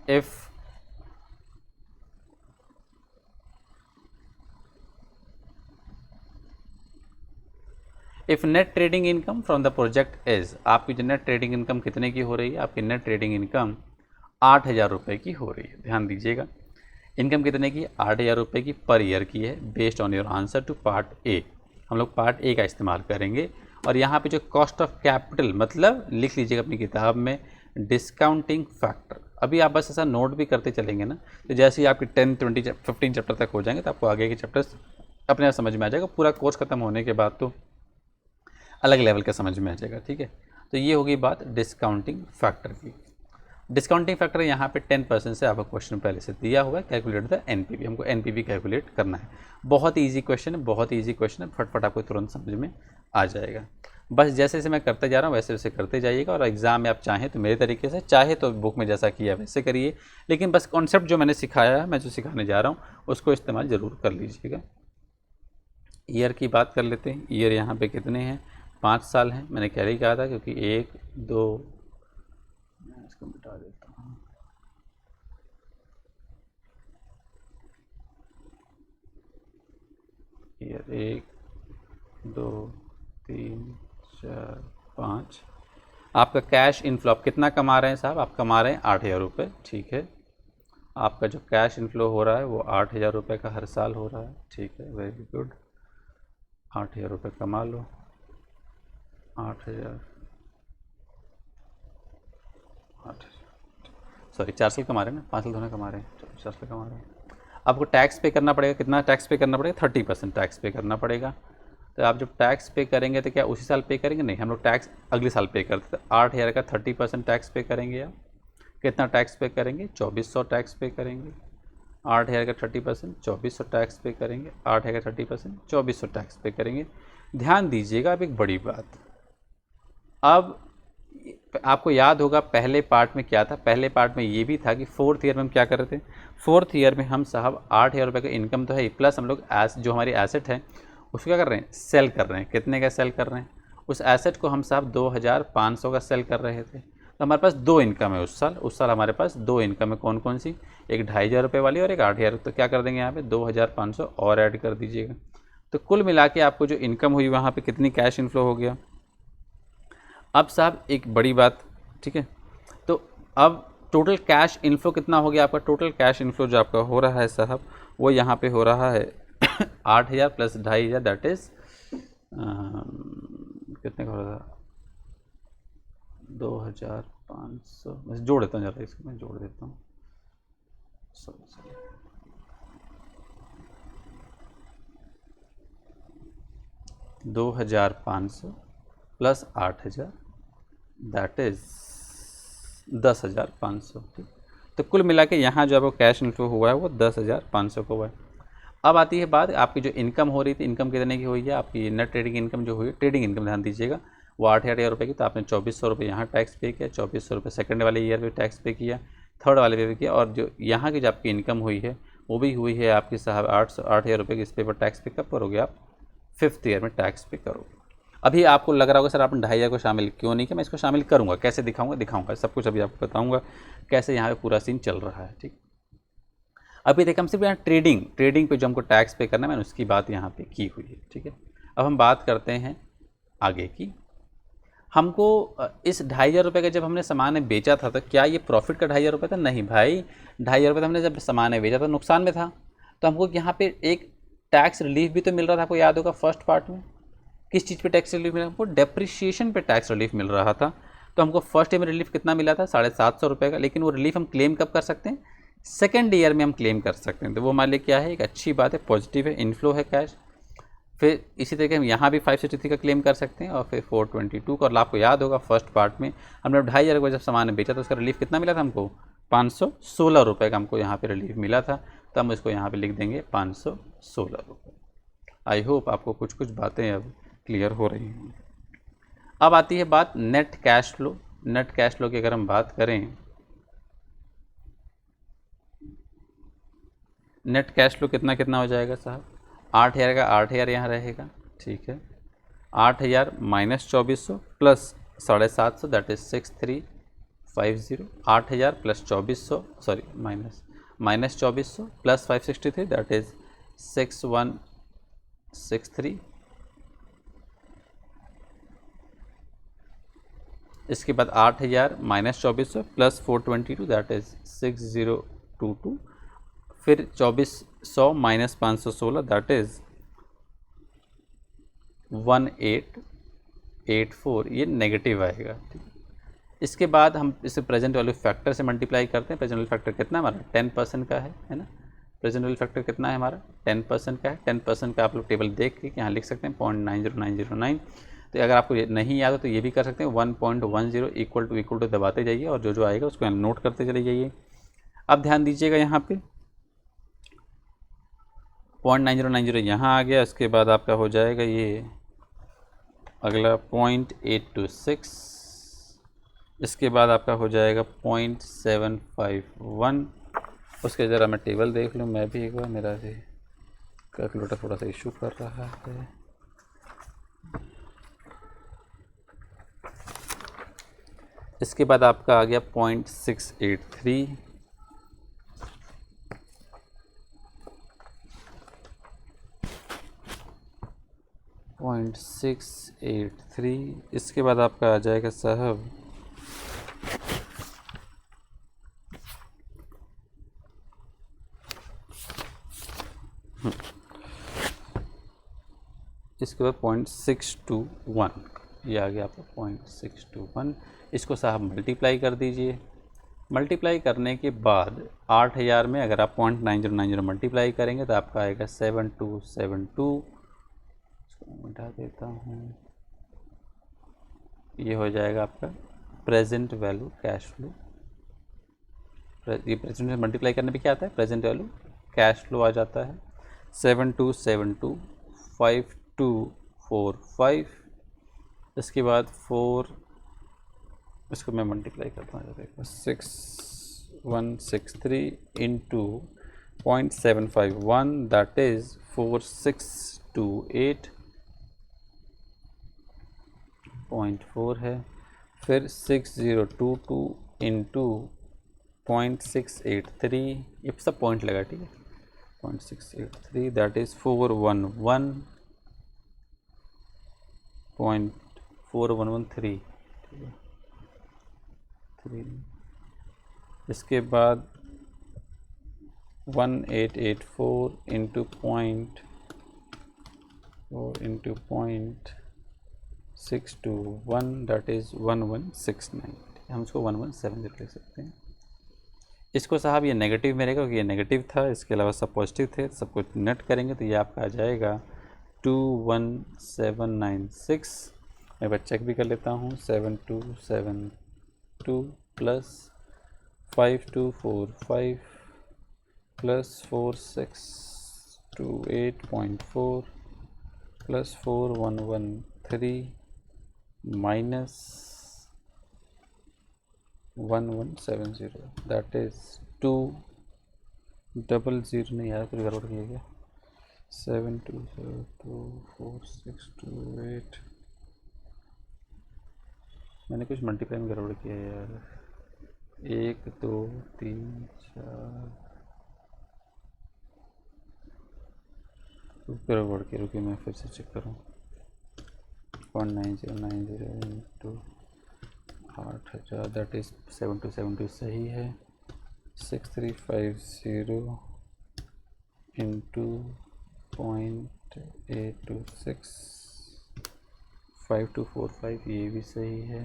If if net trading income from the project is, आपकी जो नेट ट्रेडिंग इनकम कितने की हो रही है, आपकी नेट ट्रेडिंग इनकम 8,000 रुपये की हो रही है। ध्यान दीजिएगा, इनकम कितने की, 8,000 रुपये की पर ईयर की है, based on your answer to part A. हम लोग पार्ट ए का इस्तेमाल करेंगे। और यहाँ पे जो कॉस्ट ऑफ कैपिटल, मतलब लिख लीजिएगा अपनी किताब में डिस्काउंटिंग फैक्टर। अभी आप बस ऐसा नोट भी करते चलेंगे ना, तो जैसे ही आपकी 10, 20, 15 चैप्टर तक हो जाएंगे तो आपको आगे के चैप्टर्स अपने आप समझ में आ जाएगा। पूरा कोर्स खत्म होने के बाद तो अलग लेवल का समझ में आ जाएगा। ठीक है, तो ये होगी बात डिस्काउंटिंग फैक्टर की। डिस्काउंटिंग फैक्टर यहाँ पे 10% से आपका क्वेश्चन पहले से दिया हुआ है, कैलकुलेट द एनपीवी। हमको एनपीवी कैलकुलेट करना है। बहुत ईजी क्वेश्चन है, बहुत ईजी क्वेश्चन है, फटफट आपको तुरंत समझ में आ जाएगा। बस जैसे जैसे मैं करते जा रहा हूँ वैसे वैसे करते जाइएगा। और एग्ज़ाम में आप चाहें तो मेरे तरीके से, चाहे तो बुक में जैसा किया वैसे करिए, लेकिन बस कॉन्सेप्ट जो मैंने सिखाया है, मैं जो सिखाने जा रहा हूँ उसको इस्तेमाल ज़रूर कर लीजिएगा। ईयर की बात कर लेते हैं। ईयर यहाँ पे कितने हैं, 5 साल हैं। मैंने कैरी कहा था क्योंकि 1, 2, मैं इसको मिटा देता हूँ, ईयर 1, 2, 3, 4, 5। आपका कैश इनफ्लो आप कितना कमा रहे हैं साहब, आप कमा रहे हैं 8,000 रुपये। ठीक है, आपका जो कैश इनफ्लो हो रहा है वो 8,000 रुपये का हर साल हो रहा है। ठीक है, वेरी गुड। 8,000 रुपये कमा लो, 8,000, 4 साल कमा रहे हैं ना, 5 साल दोनों कमा रहे हैं, 4 साल कमा रहे हैं। आपको टैक्स पे करना पड़ेगा। कितना टैक्स पे करना पड़ेगा, 30% टैक्स पे करना पड़ेगा। तो आप जब टैक्स पे करेंगे तो क्या उसी साल पे करेंगे, नहीं, हम लोग टैक्स अगले साल पे करते हैं। 8,000 का 30% टैक्स पे करेंगे। आप कितना टैक्स पे करेंगे, 2,400 टैक्स पे करेंगे। 8,000 का 30%, 2,400 टैक्स पे करेंगे। 8,000 का 30%, 2,400 टैक्स पे करेंगे। ध्यान दीजिएगा, अब एक बड़ी बात, अब आपको याद होगा पहले पार्ट में क्या था। पहले पार्ट में ये भी था कि 4th ईयर में हम क्या कर रहे थे, 4th ईयर में हम साहब 8,000 रुपये का इनकम तो है, प्लस हम लोग जो हमारी एसेट है उसको क्या कर रहे हैं, सेल कर रहे हैं। कितने का सेल कर रहे हैं, उस एसेट को हम साहब 2,500 का सेल कर रहे थे। तो हमारे पास 2 इनकम है उस साल हमारे पास 2 इनकम है। कौन कौन सी, एक 2,500 रुपये वाली और एक 8,000। तो क्या कर देंगे यहाँ पे 2,500 और ऐड कर दीजिएगा। तो कुल मिला के आपको जो इनकम हुई वहाँ पे कितनी कैश इनफ्लो हो गया। अब साहब एक बड़ी बात, ठीक है, तो अब टोटल कैश इनफ्लो कितना हो गया आपका। टोटल कैश इनफ्लो जो आपका हो रहा है साहब वो यहाँ पे हो रहा है 8,000 प्लस 2,500, दैट इज़ कितने का हो रहा था, 2,500। मैं जोड़ देता हूँ ज़रा, इसको मैं जोड़ देता हूँ, सॉरी 2,500 प्लस 8,000 दैट इज़ 10,500। ठीक, तो कुल मिला के यहाँ जो आपको कैश इनफ्लो हुआ है वो 10,500 का हुआ है। अब आती है बात, आपकी जो इनकम हो रही थी, इनकम कितने की हुई है, आपकी नेट ट्रेडिंग इनकम जो हुई है, ट्रेडिंग इनकम ध्यान दीजिएगा, वो 8,000 रुपये की। तो आपने 2,400 रुपये यहाँ टैक्स पे किया, 2,400 रुपये सेकंड वाले ईयर पे टैक्स पे किया, थर्ड वाले पे भी किया। और जो यहाँ की जो आपकी इनकम हुई है वो भी हुई है आपकी साहब 8,000 रुपये की। इस पे पर टैक्स पे कब करोगे आप, 5th ईयर में टैक्स पे करोगे। अभी आपको लग रहा होगा सर आपने 2,500 को शामिल क्यों नहीं किया, मैं इसको शामिल करूँगा, कैसे दिखाऊँगा सब कुछ अभी आपको बताऊँगा कैसे यहाँ पे पूरा सीन चल रहा है। ठीक, अभी देखिए हम सिर्फ यहाँ ट्रेडिंग पे जो हमको टैक्स पे करना है मैंने उसकी बात यहाँ पे की हुई है। ठीक है, अब हम बात करते हैं आगे की। हमको इस 2,500 रुपये का जब हमने सामान बेचा था तो क्या ये प्रॉफिट का 2,500 रुपये था, नहीं भाई, 2,500 रुपये हमने जब सामान बेचा था नुकसान में था। तो हमको यहाँ पे एक टैक्स रिलीफ भी तो मिल रहा था, आपको याद होगा फर्स्ट पार्ट में किस चीज़ पे टैक्स रिलीफ मिला, हमको डेप्रिसिएशन पे टैक्स रिलीफ मिल रहा था। तो हमको फर्स्ट ईयर में रिलीफ कितना मिला था, 750 रुपये का। लेकिन वो रिलीफ हम क्लेम कब कर सकते हैं, सेकेंड ईयर में हम क्लेम कर सकते हैं। तो वो हमारे लिए क्या है, एक अच्छी बात है, पॉजिटिव है, इनफ्लो है कैश। फिर इसी तरीके हम यहाँ भी 563 का क्लेम कर सकते हैं और फिर 422 का। और आपको याद होगा फर्स्ट पार्ट में हमने 2,500 को जब सामान बेचा तो उसका रिलीफ कितना मिला था हमको, 516 रुपये का हमको यहाँ पे रिलीफ मिला था। तो हम इसको यहाँ पे लिख देंगे 516 रुपये। आई होप आपको कुछ कुछ बातें अब क्लियर हो रही हैं। अब आती है बात net cash flow. Net cash flow की अगर हम बात करें, नेट कैश फ्लो कितना कितना हो जाएगा साहब, 8,000 का 8,000 यहाँ रहेगा। ठीक है, 8,000 minus 2,400 plus 750 that is 6,350। 8,000 plus 2,400 sorry minus 2,400 plus 563 that is 6,163 इसके बाद 8000 माइनस 2400 प्लस 422 दैट इज़ 6022, फिर 2400 माइनस 516 दैट इज़ 1884, ये नेगेटिव आएगा। ठीक है, इसके बाद हम इसे प्रेजेंट वैल्यू फैक्टर से मल्टीप्लाई करते हैं। प्रेजेंट वैल्यू फैक्टर कितना हमारा 10% का है ना। प्रेजेंट वैल्यू फैक्टर कितना है हमारा 10% का है। 10% का आप लोग टेबल देख के यहाँ लिख सकते हैं 0.90909। तो अगर आपको ये नहीं याद हो तो ये भी कर सकते हैं 1.10 इक्वल टू दबाते जाइए और जो जो आएगा उसको नोट करते चले जाइए। अब ध्यान दीजिएगा यहाँ पे 0.9090 यहाँ आ गया। उसके बाद आपका हो जाएगा ये अगला 0.826, इसके बाद आपका हो जाएगा 0.751। उसके ज़रा मैं टेबल देख लूँ मैं भी एक बार, मेरा भी कैलकुलेटर थोड़ा सा इशू कर रहा है। इसके बाद आपका आ गया 0.683, इसके बाद आपका आ जाएगा साहब 0.621, ये आ गया आपका 0.621। इसको साहब मल्टीप्लाई कर दीजिए। मल्टीप्लाई करने के बाद 8000 में अगर आप 0.9090 मल्टीप्लाई करेंगे तो आपका आएगा 7272। इसको मिटा देता हूँ, ये हो जाएगा आपका प्रेजेंट वैल्यू कैश फ्लो। ये प्रेजेंट मल्टीप्लाई करने पे क्या आता है प्रेजेंट वैल्यू कैश फ्लो आ जाता है 72725245। इसके बाद 4, इसको मैं मल्टीप्लाई करता हूँ, देखो 6163 इंटू 0.751 दैट इज़ 4628.4 है। फिर 6022 इंटू 0.683, ये सब पॉइंट लगा, ठीक है 0.683 दैट इज़ 411.4113, ठीक है 3। इसके बाद 1884 इंटू 0.621 दैट इज़ 1169, हम इसको 1170 लिख सकते हैं। इसको साहब ये नेगेटिव में रहेगा क्योंकि ये नेगेटिव था, इसके अलावा सब पॉजिटिव थे, सब कुछ नेट करेंगे तो ये आपका आ जाएगा 21796। मैं एक बार चेक भी कर लेता हूँ 7272 plus 5245 plus 4628.4 plus 4113 minus 1170 that is 200 नहीं यार कुछ गड़बड़ किया गया 72024628, मैंने कुछ मल्टीप्लाई में गड़बड़ किया है यार 1 2 3 4 गड़बड़ की, रुकिए मैं फिर से चेक करूँ 0.9090 इंटू 8000 दैट इज़ 7272 सही है 6350 इंटू 0.826 5245 ये भी सही है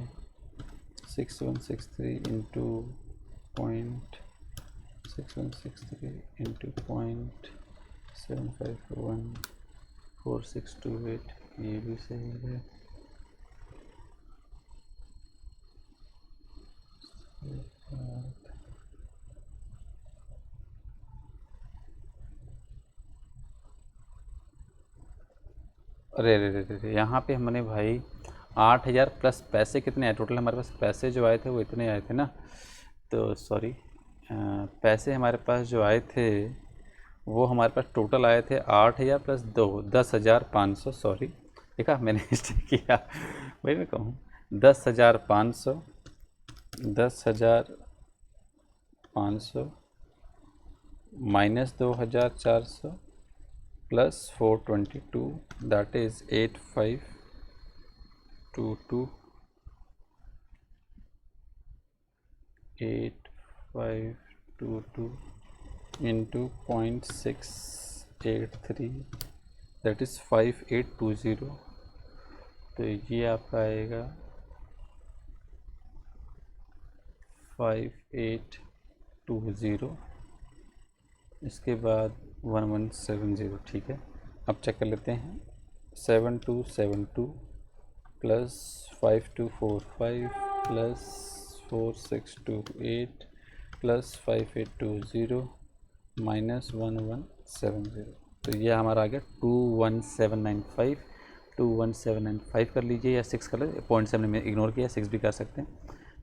6163 इंटू 0.6163 इंटू 0.751 4628 ये भी सही है अरे अरे यहाँ पे हमने भाई 8000 प्लस पैसे कितने आए टोटल, हमारे पास पैसे जो आए थे वो इतने आए थे ना, तो सॉरी पैसे हमारे पास जो आए थे वो हमारे पास टोटल आए थे 8000 प्लस 10,500, सॉरी देखा मैंने मिस्टेक किया वही मैं कहूँ 10,500 minus 2,400 plus 422 that is 8522 8522 into 0.683 that is 5820। तो ये आपका आएगा 5820, इसके बाद 1170। ठीक है, अब चेक कर लेते हैं। 7272 प्लस 5245 प्लस 4628 प्लस 5820 माइनस 1170। तो ये हमारा आ गया 21795। 21795 कर लीजिए या 6 कर लीजिए, 0.7 में इग्नोर किया, 6 भी कर सकते हैं,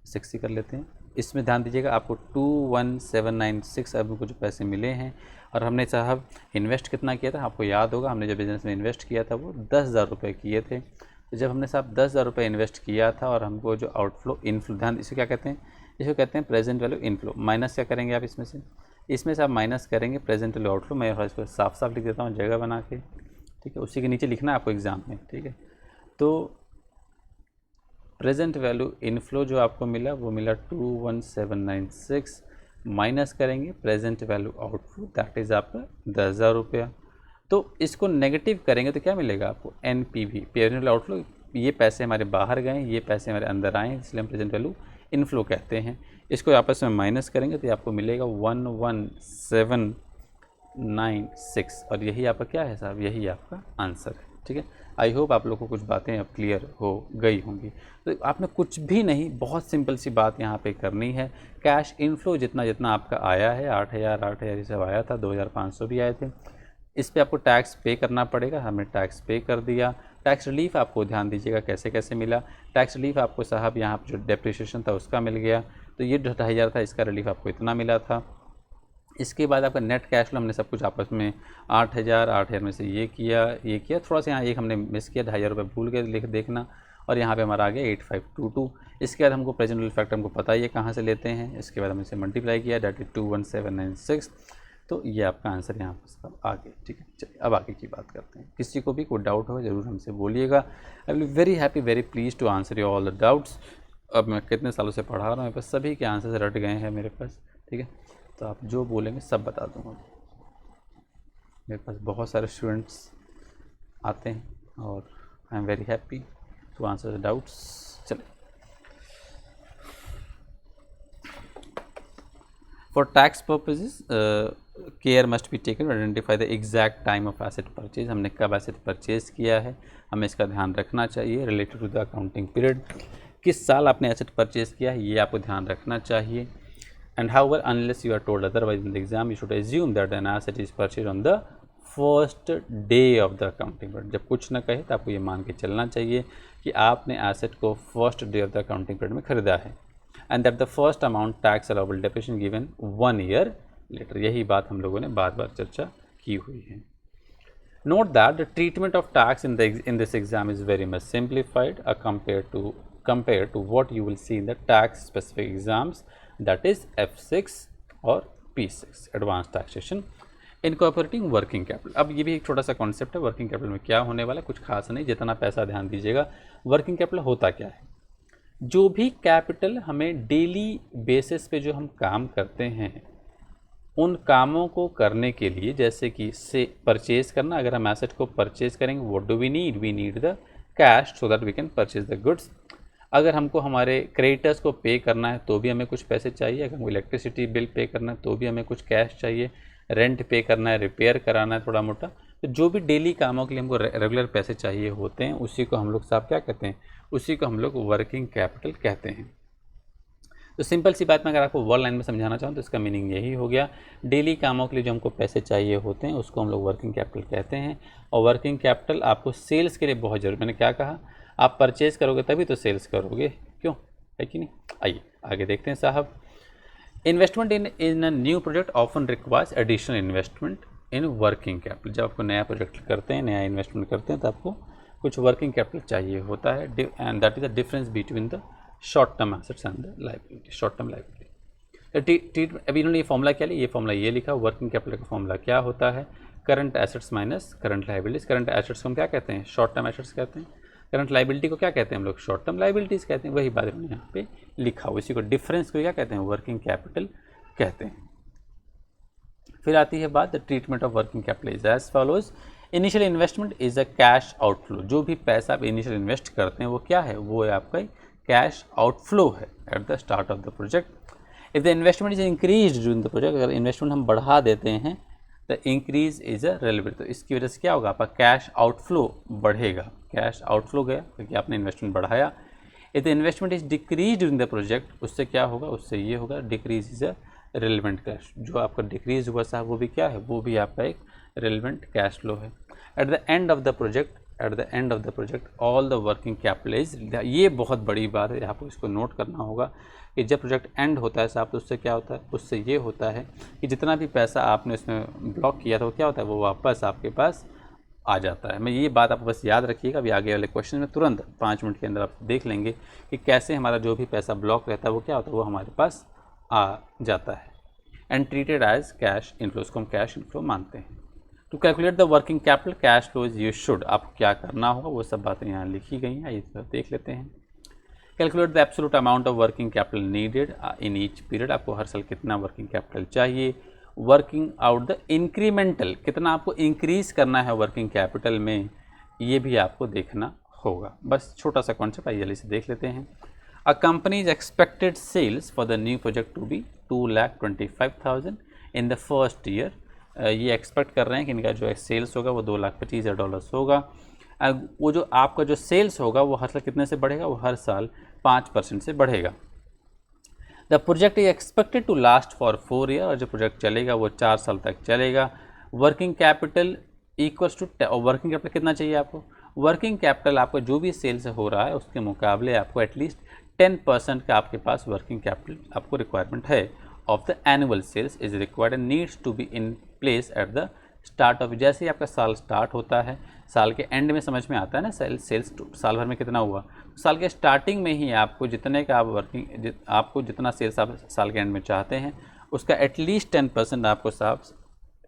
6 ही कर लेते हैं। इसमें ध्यान दीजिएगा, आपको 21796 अभी कुछ पैसे मिले हैं। और हमने साहब इन्वेस्ट कितना किया था, आपको याद होगा, हमने जो बिज़नेस में इन्वेस्ट किया था वो 10,000 रुपये किए थे। तो जब हमने साहब 10,000 रुपये इन्वेस्ट किया था और हमको जो आउटफ्लो इनफ्लो, ध्यान इसे क्या कहते हैं, इसको कहते हैं प्रेजेंट वैल्यू इनफ्लो। माइनस क्या करेंगे आप इसमें से आप माइनस करेंगे प्रेजेंट वैल्यू आउटफ्लो। मैं इसको साफ साफ लिख देता हूँ जगह बना के, ठीक है, उसी के नीचे लिखना है आपको एग्ज़ाम में, ठीक है। तो प्रेजेंट वैल्यू इनफ्लो जो आपको मिला वो मिला 21796, माइनस करेंगे present value outflow that is आपका 10,000 रुपया। तो इसको नेगेटिव करेंगे तो क्या मिलेगा आपको, NPV, प्रेजेंट वैल्यू आउटफ्लो। ये पैसे हमारे बाहर गए, ये पैसे हमारे अंदर आए, इसलिए हम प्रेजेंट वैल्यू इनफ्लो कहते हैं। इसको आपस में माइनस करेंगे तो आपको मिलेगा 11796, और यही आपका क्या है साहब, यही आपका आंसर है, ठीक है। आई होप आप लोगों को कुछ बातें अब क्लियर हो गई होंगी। तो आपने कुछ भी नहीं, बहुत सिंपल सी बात यहाँ पे करनी है। कैश इनफ्लो जितना जितना आपका आया है, 8,000 ये सब आया था, 2,500 भी आए थे, इस पे आपको टैक्स पे करना पड़ेगा। हमने टैक्स पे कर दिया। टैक्स रिलीफ आपको ध्यान दीजिएगा कैसे कैसे मिला। टैक्स रिलीफ आपको साहब यहाँ पर जो डेप्रिसिएशन था उसका मिल गया, तो ये 2,500 था, इसका रिलीफ आपको इतना मिला था। इसके बाद आपका नेट कैश फ्लो, हमने सब कुछ आपस में 8,000 में से ये किया, थोड़ा सा यहाँ एक हमने मिस किया, 2,500 रुपये भूल गए लिख देखना, और यहाँ पे हमारा आ गया 8522। इसके बाद हमको प्रेजेंट वैल्यू फैक्टर हमको पता ही है कहाँ से लेते हैं, इसके बाद हमने इसे मल्टीप्लाई किया, डेट इज 21796। तो ये आपका आंसर यहाँ पर सब आ गया, ठीक है। चलिए अब आगे की बात करते हैं। किसी को भी कोई डाउट हो ज़रूर हमसे बोलिएगा। I will very happy, very please to answer you all the doubts. अब मैं कितने सालों से पढ़ा रहा हूँ, मेरे पास सभी के आंसर रट गए हैं मेरे पास, ठीक है। तो आप जो बोलेंगे सब बता दूंगा। मेरे पास बहुत सारे स्टूडेंट्स आते हैं और I am very happy to answer the doubts. चलिए, for tax purposes care must be taken to identify the exact time of asset purchase. हमने कब एसेट परचेज किया है, हमें इसका ध्यान रखना चाहिए। Related to the accounting period, किस साल आपने एसेट परचेज किया है ये आपको ध्यान रखना चाहिए। And however, unless you are told otherwise in the exam, you should assume that an asset is purchased on the first day of the accounting period. जब कुछ ना कहे तो आपको ये मान के चलना चाहिए कि आपने एसेट को first day of the accounting period में खरीदा है, and that the first amount tax allowable depreciation given 1 year later। यही बात हम लोगों ने बार बार चर्चा की हुई है। Note that the treatment of tax in this exam is very much simplified compared to what you will see in the tax specific exams, that is F6 और P6 advance taxation incorporating working capital. अब ये भी एक छोटा सा concept है, working capital में क्या होने वाला है, कुछ खास नहीं, जितना पैसा ध्यान दीजिएगा। वर्किंग कैपिटल होता क्या है, जो भी कैपिटल हमें डेली बेसिस पे जो हम काम करते हैं उन कामों को करने के लिए, जैसे कि से परचेज करना, अगर हम एसेट को परचेज करेंगे what do we need the cash so that we can purchase the goods. अगर हमको हमारे क्रेडिटर्स को पे करना है तो भी हमें कुछ पैसे चाहिए, अगर हमको इलेक्ट्रिसिटी बिल पे करना है तो भी हमें कुछ कैश चाहिए, रेंट पे करना है, रिपेयर कराना है थोड़ा मोटा, तो जो भी डेली कामों के लिए हमको रेगुलर पैसे चाहिए होते हैं उसी को हम लोग साहब क्या कहते हैं, उसी को हम लोग वर्किंग कैपिटल कहते हैं। तो सिंपल सी बात में अगर आपको वन लाइन में समझाना चाहूँ तो इसका मीनिंग यही हो गया, डेली कामों के लिए जो हमको पैसे चाहिए होते हैं उसको हम लोग वर्किंग कैपिटल कहते हैं। और वर्किंग कैपिटल आपको सेल्स के लिए बहुत जरूरी, मैंने क्या कहा, आप परचेज करोगे तभी तो सेल्स करोगे, क्यों, है कि नहीं। आइए आगे देखते हैं साहब। Investment in a new project often requires additional investment in working capital. जब आपको नया प्रोजेक्ट करते हैं, नया इन्वेस्टमेंट करते हैं तो आपको कुछ वर्किंग कैपिटल चाहिए होता है, and that is the difference between the short term assets and the liability, short term liability. अभी इन्होंने ये फॉर्मूला क्या लिया, ये फॉर्मूला ये लिखा, वर्किंग कैपिटल का फॉर्मूला क्या होता है, current assets minus current liabilities. Current assets को हम क्या कहते हैं, शॉर्ट टर्म एसेट्स कहते हैं। करंट लाइबिलिटी को क्या कहते हैं हम लोग, शॉर्ट टर्म लाइबिलिटीज़ कहते हैं, वही बात हमने यहाँ पे लिखा हुआ, इसी को डिफरेंस को क्या कहते हैं, वर्किंग कैपिटल कहते हैं। फिर आती है बात the treatment of working capital is as follows. Initial investment is a cash outflow, जो भी पैसा आप इनिशियल इन्वेस्ट करते हैं वो क्या है, वो है आपका कैश आउटफ्लो है eight the start of the project. If the investment is increase during the project, अगर इन्वेस्टमेंट हम बढ़ा देते हैं the increase is a relevant, तो इसकी वजह से क्या होगा, आपका कैश आउटफ्लो बढ़ेगा, कैश आउटफ्लो गया क्योंकि आपने इन्वेस्टमेंट बढ़ाया। If the investment is decrease during the project, उससे क्या होगा, उससे ये होगा decrease is a relevant cash, जो आपका डिक्रीज हुआ साहब वो भी क्या है, वो भी आपका एक रेलेवेंट कैश फ्लो है। At the end of the project, at the end of the project all the working capital is, ये बहुत बड़ी बात है, आपको इसको नोट करना होगा कि जब प्रोजेक्ट एंड होता है साहब तो उससे क्या होता है, उससे ये होता है कि जितना भी पैसा आपने उसमें ब्लॉक किया था वो क्या होता है, वो वापस आपके पास आ जाता है। मैं ये बात आप बस याद रखिएगा, अभी आगे वाले क्वेश्चन में तुरंत 5 मिनट के अंदर आप देख लेंगे कि कैसे हमारा जो भी पैसा ब्लॉक रहता है वो क्या होता है, वो हमारे पास आ जाता है। And treated as cash inflow, उसको हम कैश इनफ्लो मानते हैं। To calculate the working capital cash flows you should, आपको क्या करना होगा वो सब बातें यहाँ लिखी गई हैं, ये देख लेते हैं। Calculate the absolute amount of working capital needed in each period, आपको हर साल कितना वर्किंग कैपिटल चाहिए। वर्किंग आउट द इंक्रीमेंटल, कितना आपको इंक्रीज करना है वर्किंग कैपिटल में, ये भी आपको देखना होगा। बस छोटा सा कॉन्सेप्ट आइए जल्दी से देख लेते हैं। A company is expected sales for the new project to be 2,25,000 in the first year, ये एक्सपेक्ट कर रहे हैं कि इनका जो सेल्स होगा वो $2,25,000 होगा। वो जो आपका जो सेल्स होगा वो हर साल कितने से बढ़ेगा, वो हर साल 5% से बढ़ेगा। The project is expected to last for 4 year, और जो प्रोजेक्ट चलेगा वो 4 साल तक चलेगा। Working capital equals to, working capital कितना चाहिए आपको, वर्किंग कैपिटल आपको जो भी सेल्स हो रहा है उसके मुकाबले आपको एटलीस्ट 10% का आपके पास वर्किंग कैपिटल आपको रिक्वायरमेंट है of the annual sales is required and needs to be in place at the start of, जैसे ही आपका साल स्टार्ट होता है, साल के एंड में समझ में आता है ना सेल्स साल भर में कितना हुआ, साल के स्टार्टिंग में ही आपको जितने का आप आपको जितना सेल्स आप साल के एंड में चाहते हैं उसका एटलीस्ट 10% आपको साहब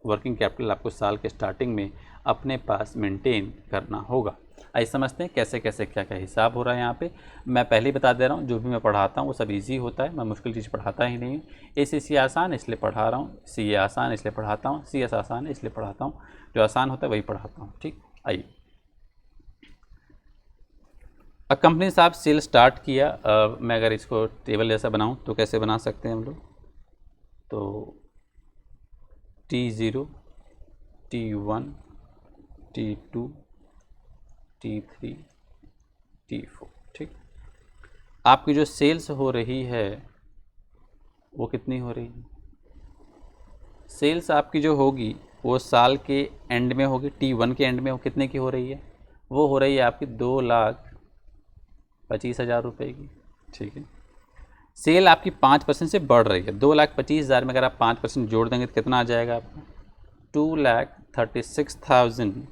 वर्किंग कैपिटल आपको साल के स्टार्टिंग में अपने पास मेंटेन करना होगा। आइए समझते हैं कैसे कैसे क्या क्या हिसाब हो रहा है यहाँ पे। मैं पहले ही बता दे रहा हूँ, जो भी मैं पढ़ाता हूँ वो सब इजी होता है, मैं मुश्किल चीज़ पढ़ाता ही नहीं हूँ। सी आसान इसलिए पढ़ा रहा हूँ, सी आसान इसलिए पढ़ाता हूँ, सी एस आसान इसलिए पढ़ाता हूँ, जो आसान होता है वही पढ़ाता हूँ। ठीक, आइए। अब कंपनी साहब सेल स्टार्ट किया, मैं अगर इसको टेबल जैसा बनाऊँ तो कैसे बना सकते हैं हम लोग, तो T0, T1, T2, T3, T4। ठीक, आपकी जो सेल्स हो रही है वो कितनी हो रही है, सेल्स आपकी जो होगी वो साल के एंड में होगी, T1 के एंड में वो कितने की हो रही है, वो हो रही है आपकी 2,25,000 रुपये की। ठीक है, सेल आपकी 5% से बढ़ रही है, 2,25,000 में अगर आप 5% जोड़ देंगे तो कितना आ जाएगा आपका, 2,36,250।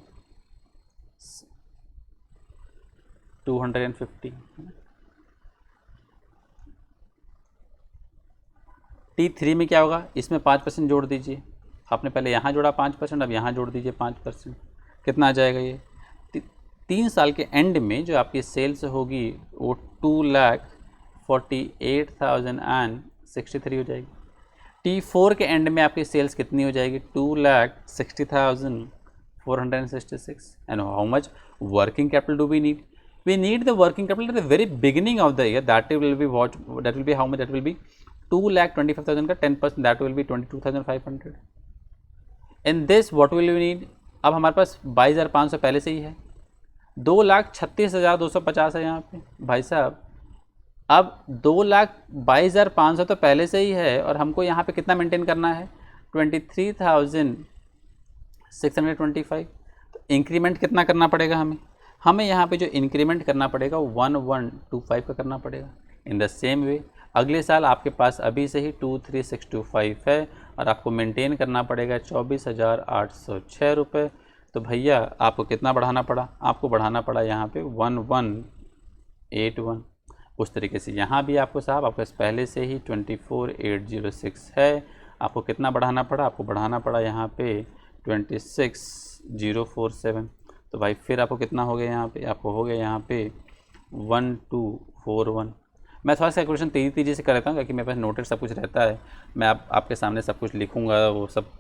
T3 में क्या होगा, इसमें 5% जोड़ दीजिए, आपने पहले यहाँ जोड़ा 5%, अब यहाँ जोड़ दीजिए 5%, कितना आ जाएगा ये, 3 साल के एंड में जो आपकी सेल्स होगी वो 2,48,063 हो जाएगी। T4 के एंड में आपकी सेल्स कितनी हो जाएगी, 2,60,466। And how much working capital do we need, we need the working capital at the very beginning of the year, that will be what, that will be how much, that will be 2,25,000 का 10%, that will be 22,500. in this what will we need, अब हमारे पास 22,500 पहले से ही है, 2,36,250 है यहाँ पे भाई साहब। अब 2,22,500 तो पहले से ही है और हमको यहाँ पे कितना मेंटेन करना है, 23,625। तो इंक्रीमेंट कितना करना पड़ेगा हमें यहाँ पे जो इंक्रीमेंट करना पड़ेगा 1,125 का करना पड़ेगा। इन द सेम वे अगले साल आपके पास अभी से ही 23,625 है और आपको मेंटेन करना पड़ेगा 24,806 रुपये। तो भैया आपको कितना बढ़ाना पड़ा, आपको बढ़ाना पड़ा यहाँ पे 1,181। उस तरीके से यहाँ भी आपको साहब आपके पहले से ही 24,806 है, आपको कितना बढ़ाना पड़ा, आपको बढ़ाना पड़ा यहाँ पे 26,047। तो भाई फिर आपको कितना हो गया यहाँ पे, आपको हो गया यहाँ पे 1241। मैं थोड़ा सा कैलकुलेशन तेज़ी से कर लेता हूँ क्योंकि मेरे पास नोटेड सब कुछ रहता है, मैं आपके सामने सब कुछ लिखूँगा वो सब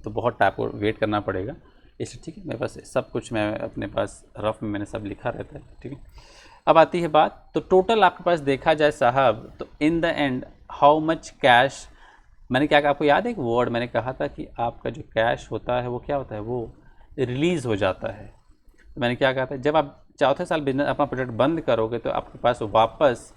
तो बहुत टाइप को वेट करना पड़ेगा, इसलिए ठीक है मेरे पास सब कुछ मैं अपने पास रफ में मैंने सब लिखा रहता है, ठीक है। अब आती है बात, तो टोटल आपके पास देखा जाए साहब तो in the end how much cash, मैंने क्या कहा आपको याद है एक वर्ड मैंने कहा था कि आपका जो कैश होता है वो क्या होता है, वो रिलीज़ हो जाता है। तो मैंने क्या कहा था, जब आप चौथे साल बिजनेस अपना प्रोजेक्ट बंद करोगे तो आपके पास वापस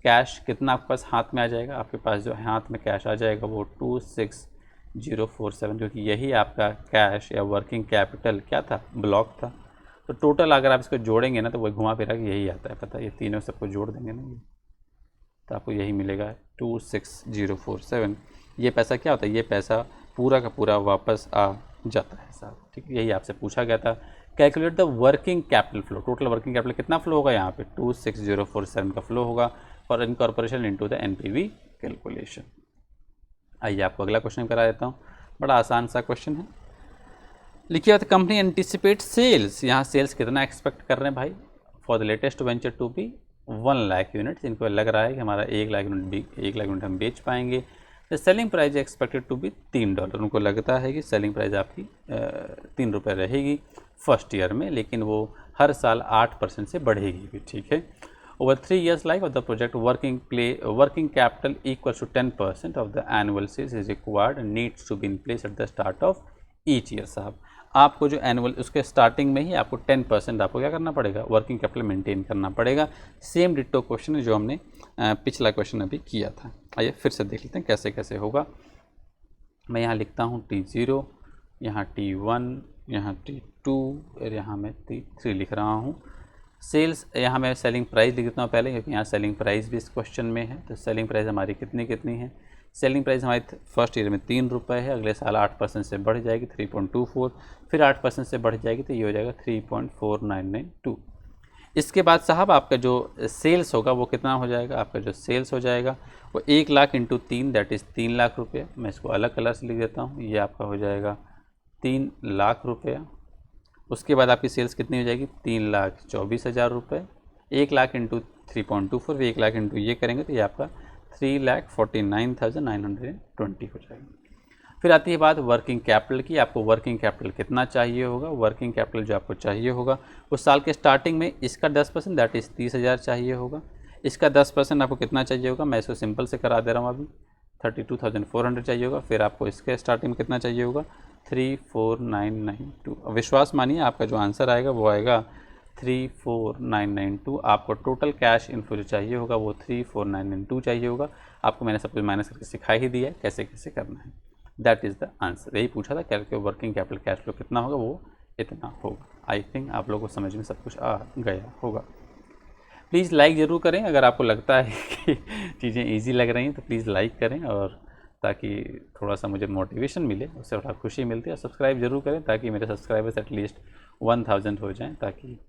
कैश कितना आपके पास हाथ में आ जाएगा, आपके पास जो हाथ में कैश आ जाएगा वो 26047, क्योंकि यही आपका कैश या वर्किंग कैपिटल क्या था, ब्लॉक था। तो टोटल अगर आप इसको जोड़ेंगे ना तो वही घुमा फिरा के यही आता है, पता है, ये तीनों सबको जोड़ देंगे ना ये तो आपको यही मिलेगा 26047। ये पैसा क्या होता है, ये पैसा पूरा का पूरा वापस आ जाता है साहब, ठीक है। यही आपसे पूछा गया था, calculate the working capital flow, total working capital कितना फ्लो होगा यहाँ पे 26047 का फ्लो होगा for incorporation into the NPV calculation. आइए आपको अगला क्वेश्चन करा देता हूँ, बड़ा आसान सा क्वेश्चन है। लिखिए बात, कंपनी एंटिसिपेट सेल्स, यहाँ सेल्स कितना एक्सपेक्ट कर रहे हैं भाई for the latest venture to be 1 lakh units, इनको लग रहा है कि हमारा 1 लाख यूनिट हम बेच पाएंगे। The selling price expected to be $3, उनको लगता है कि सेलिंग प्राइस आपकी 3 रुपये रहेगी फर्स्ट ईयर में, लेकिन वो हर साल 8% से बढ़ेगी भी, ठीक है। Over 3 years life of the project working capital equal to 10% of the annual sales is required needs to be in place at the start of each year. साहब आपको जो एनुअल उसके स्टार्टिंग में ही आपको 10% आपको क्या करना पड़ेगा, वर्किंग कैपिटल मेंटेन करना पड़ेगा। सेम डिट्टो क्वेश्चन है जो हमने पिछला क्वेश्चन अभी किया था। आइए फिर से देख लेते हैं कैसे कैसे होगा। मैं यहाँ लिखता हूँ T0, यहाँ T1, यहाँ T2 और यहाँ मैं T3 लिख रहा हूँ। सेल्स यहाँ मैं सेलिंग प्राइस लिख देता हूँ पहले, क्योंकि यहाँ सेलिंग प्राइस भी इस क्वेश्चन में है। तो सेलिंग प्राइस हमारी कितनी है, सेलिंग प्राइस हमारी फर्स्ट ईयर में 3 रुपये है, अगले साल 8% से बढ़ जाएगी 3.24, फिर 8% से बढ़ जाएगी तो ये हो जाएगा 3.4992। इसके बाद साहब आपका जो सेल्स होगा वो कितना हो जाएगा, आपका जो सेल्स हो जाएगा वो 1 lakh into 3 that is 3 lakh रुपये। मैं इसको अलग कलर से लिख देता हूँ, ये आपका हो जाएगा 3 लाख रुपया। उसके बाद आपकी सेल्स कितनी हो जाएगी 3,24,000 रुपये। 1 लाख इंटू 3.24, 1 लाख इंटू ये करेंगे तो ये आपका 3,49,920 हो जाएगा। फिर आती है बात वर्किंग कैपिटल की, आपको वर्किंग कैपिटल कितना चाहिए होगा। वर्किंग कैपिटल जो आपको चाहिए होगा उस साल के स्टार्टिंग में इसका 10% दैट इज़ 30,000 चाहिए होगा। इसका 10% आपको कितना चाहिए होगा, मैं इसको सिंपल से करा दे रहा हूँ अभी, 32,400 चाहिए होगा। फिर आपको इसके स्टार्टिंग में कितना चाहिए होगा 34992। विश्वास मानिए आपका जो आंसर आएगा वो आएगा 34992। आपको टोटल कैश इन्फ्लो जो चाहिए होगा वो 34992 चाहिए होगा। आपको मैंने सब कुछ माइनस करके सिखा ही दिया है कैसे कैसे करना है। That is the answer. यही पूछा था क्या वर्किंग कैपिटल कैश फ्लो कितना होगा, वो इतना होगा। आई थिंक आप लोगों को समझ में सब कुछ आ गया होगा। प्लीज़ लाइक ज़रूर करें अगर आपको लगता है कि चीज़ें ईजी लग रही हैं तो प्लीज़ लाइक करें, और ताकि थोड़ा सा मुझे मोटिवेशन मिले, उससे थोड़ा खुशी मिलती है। सब्सक्राइब ज़रूर करें ताकि मेरे सब्सक्राइबर्स एटलीस्ट 1000 हो जाएं, ताकि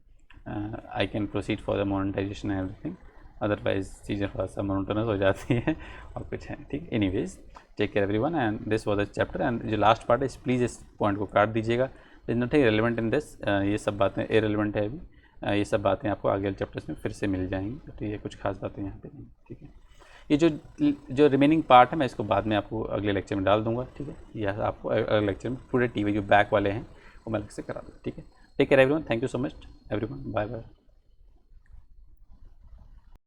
I can proceed for the monetisation and everything. Otherwise चीज़ें थोड़ा सा मोनोटोनस हो जाती हैं और कुछ है, ठीक। Anyways take care everyone and this was the chapter. And जो लास्ट पार्ट है प्लीज़ इस पॉइंट को काट दीजिएगा, is not relevant in this. ये सब बातें इरेलीवेंट है अभी, ये सब बातें आपको आगे चैप्टर्स में फिर से मिल जाएंगी, तो ये कुछ खास बातें यहाँ पे नहीं, ठीक है। ये जो रिमेनिंग पार्ट है मैं इसको बाद में आपको अगले लेक्चर में डाल दूंगा, ठीक है। यह आपको अगले लेक्चर में पूरे टीवी जो बैक वाले हैं वो मैं अलग से करा दूँ, ठीक है। Take care everyone, thank you so much everyone, bye bye.